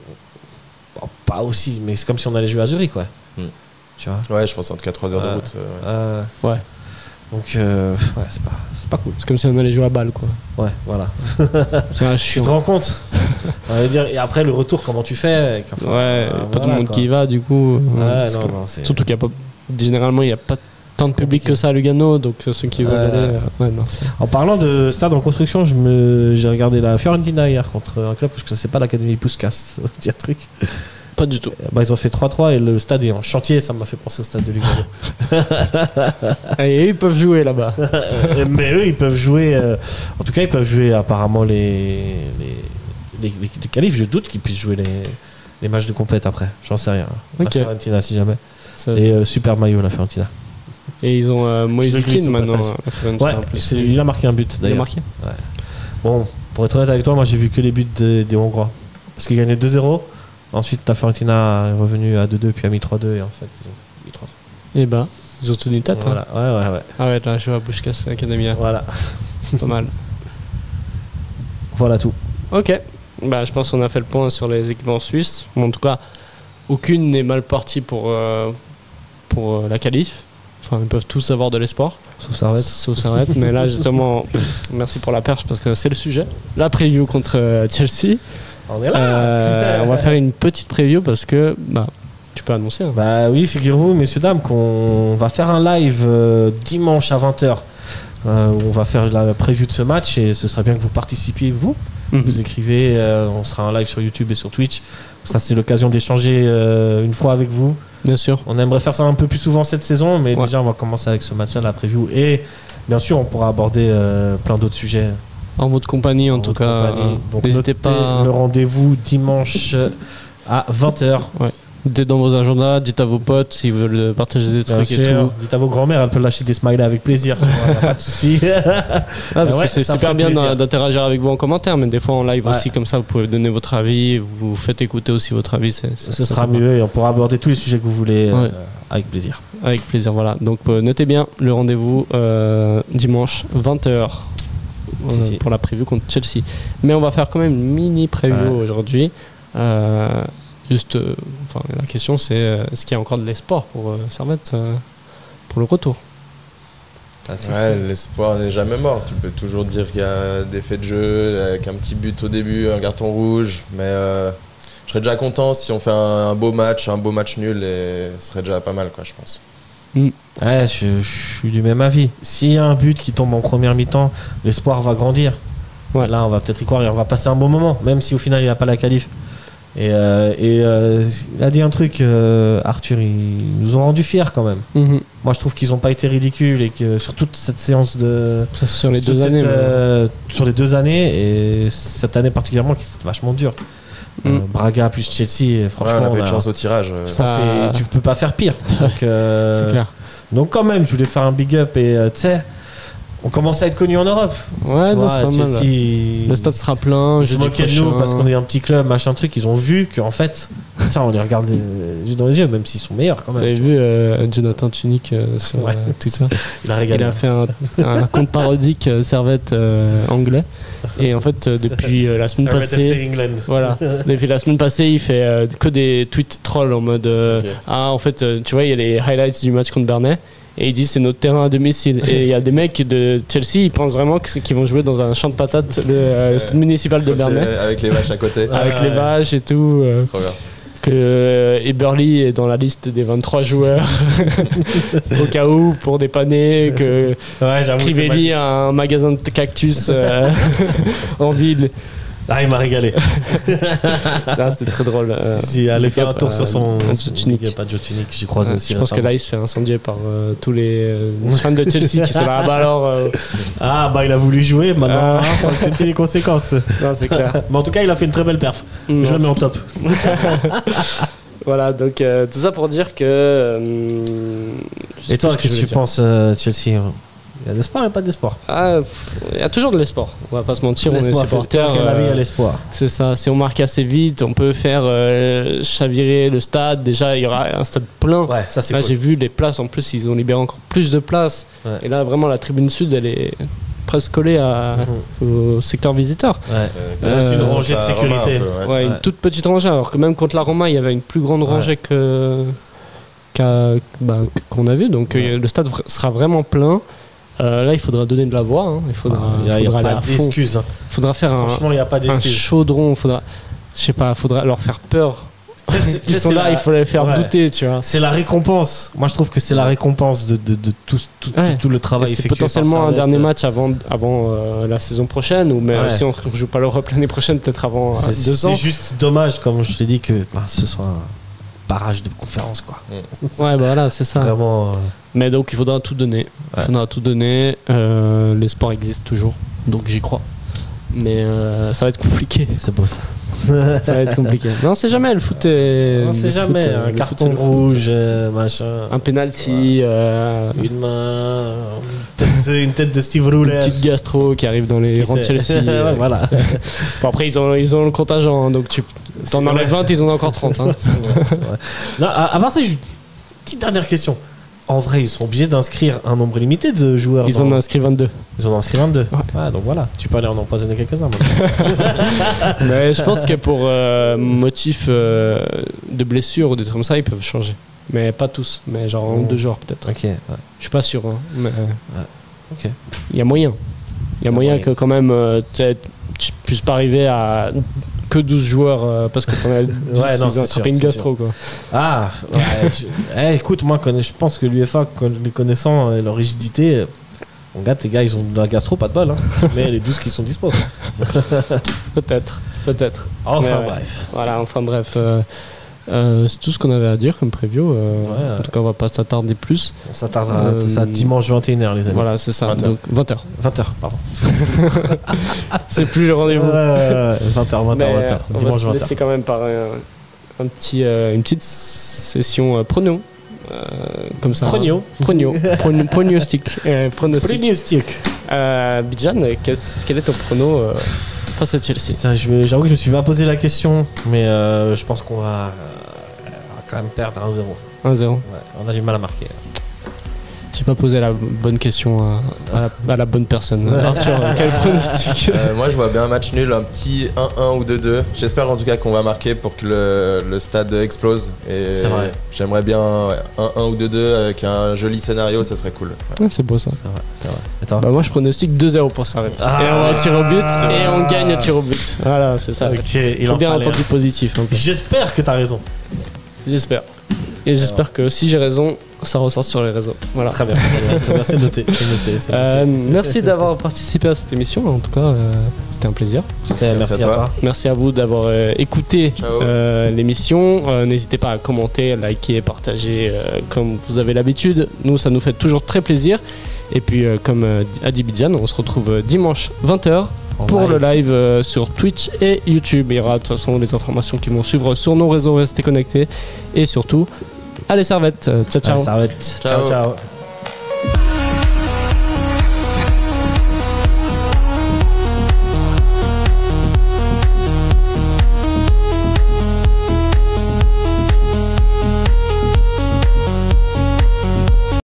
Bon, pas aussi, mais c'est comme si on allait jouer à Zurich, quoi. Tu vois. Ouais, je pense entre 3 heures de route. Ouais. Donc, ouais, c'est pas cool. C'est comme si on allait jouer à balle, quoi. Ouais, voilà. C'est un Tu chiant. te rends compte On va dire, et après, le retour, comment tu fais enfin, Ouais, pas tout le monde quoi. qui y va, du coup. Ouais, c'est non, cool. non, c'est. Surtout qu'il y a pas. Généralement, il n'y a pas tant de public compliqué. que ça à Lugano, donc ceux qui veulent Ouais. aller. Ouais, non, c'est- En parlant de stade en construction, j'ai regardé la Fiorentina hier contre un club, parce que c'est pas l'Académie Puskás, ça veut dire truc. Pas du tout. Bah, ils ont fait 3-3 et le stade est en chantier, ça m'a fait penser au stade de Lugano. Et ils peuvent jouer là-bas. Mais eux, ils peuvent jouer. En tout cas, ils peuvent jouer apparemment les qualifs. Je doute qu'ils puissent jouer les matchs de compète après. J'en sais rien. Ok. La Fiorentina, si jamais. Ça- Et super maillot, la Fiorentina. Et ils ont Moïse Je le glisse Keane au maintenant. passage. La Fiorentina, Ouais, en plus. il a marqué un but Il a d'ailleurs. marqué. Bon, pour être honnête avec toi, moi j'ai vu que les buts des Hongrois. Parce qu'ils gagnaient 2-0. Ensuite, la Fiorentina est revenue à 2-2, puis a mis 3-2. Et en fait, ils ont mis 3-3. Et bah, ils ont tenu tête. Hein. Voilà, ouais. Ah ouais, là, je vois à Puskás Academia. Voilà. Pas mal. Voilà tout. Ok. Bah, je pense qu'on a fait le point sur les équipements suisses. Bon, en tout cas, aucune n'est mal partie pour la qualif. Enfin, ils peuvent tous avoir de l'espoir. Sauf Servette. Sauf Servette. Mais là, justement, merci pour la perche parce que c'est le sujet. La preview contre Chelsea. On est là. On va faire une petite preview parce que bah, tu peux annoncer. Hein. Bah oui, figurez-vous, messieurs, dames, qu'on va faire un live dimanche à 20h. Où on va faire la preview de ce match et ce serait bien que vous participiez, vous. Vous écrivez, on sera en live sur YouTube et sur Twitch. Ça, c'est l'occasion d'échanger une fois avec vous. Bien sûr. On aimerait faire ça un peu plus souvent cette saison, mais Ouais. déjà, on va commencer avec ce match-là, la preview. Et bien sûr, on pourra aborder plein d'autres sujets. En votre compagnie, en tout votre cas. compagnie. Donc, N'hésitez notez pas. le rendez-vous dimanche à 20h. Dites dans vos agendas, dites à vos potes s'ils veulent partager des Bien trucs et sûr. tout. Dites à vos grands-mères, elles peuvent lâcher des smileys avec plaisir. Tu vois, y a pas de souci. Ah, parce Ouais, que c'est ça super ferait bien plaisir. d'interagir avec vous en commentaire, mais des fois en live Ouais. aussi, comme ça, vous pouvez donner votre avis, vous faites écouter aussi votre avis. Ce c'est sera sympa. mieux et on pourra aborder tous les sujets que vous voulez Ouais. avec plaisir. Avec plaisir, voilà. Donc notez bien le rendez-vous dimanche 20h Si. pour la preview contre Chelsea. Mais on va faire quand même une mini preview Ouais. aujourd'hui. Enfin, la question c'est est-ce qu'il y a encore de l'espoir pour Servette pour le retour? Ouais, l'espoir n'est jamais mort. Tu peux toujours dire qu'il y a des faits de jeu avec un petit but au début, un carton rouge, mais je serais déjà content si on fait un beau match nul et ce serait déjà pas mal, quoi, je pense. Ouais, je suis du même avis. S'il y a un but qui tombe en première mi-temps, l'espoir va grandir. Ouais. Là, on va peut-être y croire et on va passer un bon moment, même si au final il n'y a pas la qualif. Et il a dit un truc, Arthur, ils nous ont rendu fiers quand même. Moi, je trouve qu'ils n'ont pas été ridicules et que sur toute cette séance de. Ça, sur les sur 2 cette, années. sur les 2 années, et cette année particulièrement, qui c'était vachement dur. Braga plus Chelsea, Ouais, franchement. on a pas eu de chance au tirage. Je pense que tu peux pas faire pire. Donc, C'est clair. donc quand même, je voulais faire un big up et tu sais, on commence à être connu en Europe. Ouais, Tu non, vois, c'est pas mal. Chelsea, Le stade sera plein. ils se jeudi moquaient de nous prochain. parce qu'on est un petit club, machin truc. Ils ont vu qu'en fait, tiens, on les regarde les yeux dans les yeux, même s'ils sont meilleurs quand Vous même. avez tu vu Jonathan Tunic sur Ouais, Twitter? Il a Il régalé. a fait un compte parodique Servette anglais. Et en fait, depuis la semaine Servette passée. FC England. Voilà. Depuis la semaine passée, il fait que des tweets trolls en mode Ok. ah, en fait, tu vois, il y a les highlights du match contre Burnley. Et il dit c'est notre terrain à domicile. Et il y a des mecs de Chelsea, ils pensent vraiment qu'ils vont jouer dans un champ de patates, le stade municipal de Burnley. Avec les vaches à côté. Avec les vaches et tout. Trop bien. Que Eberly est dans la liste des 23 joueurs au cas où pour dépanner, que Ouais, j'avoue. c'est Crivelli magique. a un magasin de cactus en ville. Ah, il m'a régalé. Ça, c'était très drôle. Si, allez faire un tour sur son. Joe Tunic. Il n'y a pas de Joe Tunic, j'ai croisé Ouais, aussi. je pense que récemment. là, il se fait incendier par tous les fans de Chelsea qui sont là. Ah bah alors, Ah, bah il a voulu jouer, maintenant, Ah. faut accepter les conséquences. non, c'est clair. Mais en tout cas, il a fait une très belle perf. Je le mets en top. Voilà, donc tout ça pour dire que. je sais Et toi, plus ce qu'est-ce que je tu voulais dire. penses, Chelsea? Il y a de l'espoir, il n'y a pas d'espoir. Ah, il y a toujours de l'espoir. On va pas se mentir, on est L'espoir, supporters. tant qu'il y a la vie, il y a l'espoir. C'est ça, si on marque assez vite, on peut faire chavirer le stade. Déjà, il y aura un stade plein. Ouais, ça c'est Là, cool. j'ai vu les places, en plus, ils ont libéré encore plus de places. Ouais. Et là, vraiment, la tribune sud, elle est presque collée au secteur visiteur. Ouais. C'est Là, c'est une rangée de contre la Roma, sécurité. un peu, ouais. Ouais, une Ouais. toute petite rangée, alors que même contre la Roma, il y avait une plus grande rangée qu'on a vue. Donc, le stade sera vraiment plein. Là, il faudra donner de la voix. Hein. Il faudra Il n'y a aller pas à fond. d'excuses. Il faudra faire Franchement, il n'y a pas un d'excuses. chaudron. Je sais pas, faudra leur faire peur. Ils sont là, il faut les faire douter, tu vois. C'est la récompense. Moi, je trouve que c'est la récompense de tout le travail Et c'est effectué. potentiellement par un Servette. dernier match avant la saison prochaine, ou mais si on ne joue pas l'Europe l'année prochaine, peut-être avant 2 ans. C'est juste dommage, comme je l'ai dit, que ce soit un barrage de conférence, quoi. Ouais, bah voilà, c'est ça. Vraiment. Mais donc, il faudra tout donner. Il faudra tout donner. L'espoir existe toujours, donc j'y crois. Mais ça va être compliqué. C'est beau ça. Ça va être compliqué. Mais on sait jamais, le foot est. On sait jamais. Un carton rouge, machin. Un penalty. Une main. Une tête de Steve Roulet. Une petite gastro qui arrive dans les rangs de Chelsea. Voilà. Bon, après, ils ont le contingent, hein, donc tu t'en enlèves 20, ils en ont encore 30. Hein. C'est vrai. Non, à part ça, j'ai une petite dernière question. En vrai, ils sont obligés d'inscrire un nombre limité de joueurs. Ils en ont inscrit 22. Ils en ont inscrit 22. Ouais. Donc voilà, tu peux aller en empoisonner quelques-uns. Mais je pense que pour motif de blessure ou des trucs comme ça, ils peuvent changer. Mais pas tous, mais genre 1 ou 2 joueurs peut-être. Ok. Ouais. Je suis pas sûr. Hein, mais Ok. il y a moyen. Il y a moyen que quand même tu puisses pas arriver à que 12 joueurs parce que t'en as 10, Ouais, non, ils ont attrapé une gastro quoi. Ah, ouais, écoute, moi je pense que l'UEFA, les connaissant et leur rigidité, on gâte les gars, ils ont de la gastro, pas de bol, hein. Mais les 12 qui sont dispo. Peut-être. Enfin Mais, bref. Voilà, enfin bref. C'est tout ce qu'on avait à dire comme preview. En tout cas, on va pas s'attarder plus. On s'attardera à ça dimanche 21h, les amis. Voilà, c'est ça. 20h. Donc 20h. 20h, pardon. C'est plus le rendez-vous. 20h. Mais, on Dimanche va se 20h. laisser quand même par une petite session prono. Comme ça. Pronostic. Pronostic. Bidjan, quel est ton prono face à Chelsea? Putain, j'avoue que je me suis pas posé la question, mais je pense qu'on va quand même perdre 1-0. 1-0. Ouais, on a du mal à marquer. J'ai pas posé la bonne question à la bonne personne. Arthur, quel pronostic? Moi, je vois bien un match nul, un petit 1-1 ou 2-2. J'espère en tout cas qu'on va marquer pour que le stade explose. Et C'est vrai. J'aimerais bien 1-1 ou 2-2 avec un joli scénario, ça serait cool. Ouais, c'est beau ça. C'est vrai. Et toi? Bah, moi je pronostique 2-0 pour Servette. Ah, et on va tirer au but et on gagne à tir au but. Voilà, c'est ça. Ok, il Faut en bien fallait entendu positif. Un peu. J'espère que t'as raison. J'espère. Et j'espère que si j'ai raison, ça ressort sur les réseaux. Voilà. Très bien. C'est noté. C'est noté. Merci d'avoir participé à cette émission. En tout cas, c'était un plaisir. Merci à toi. Merci à vous d'avoir écouté l'émission. N'hésitez pas à commenter, liker, partager comme vous avez l'habitude. Nous, ça nous fait toujours très plaisir. Et puis, comme a dit Bidjan, on se retrouve dimanche 20h pour le live sur Twitch et YouTube. Il y aura de toute façon les informations qui vont suivre sur nos réseaux. Restez connectés. Et surtout, allez Servette. Ciao, ciao. Servette. Ciao, ciao.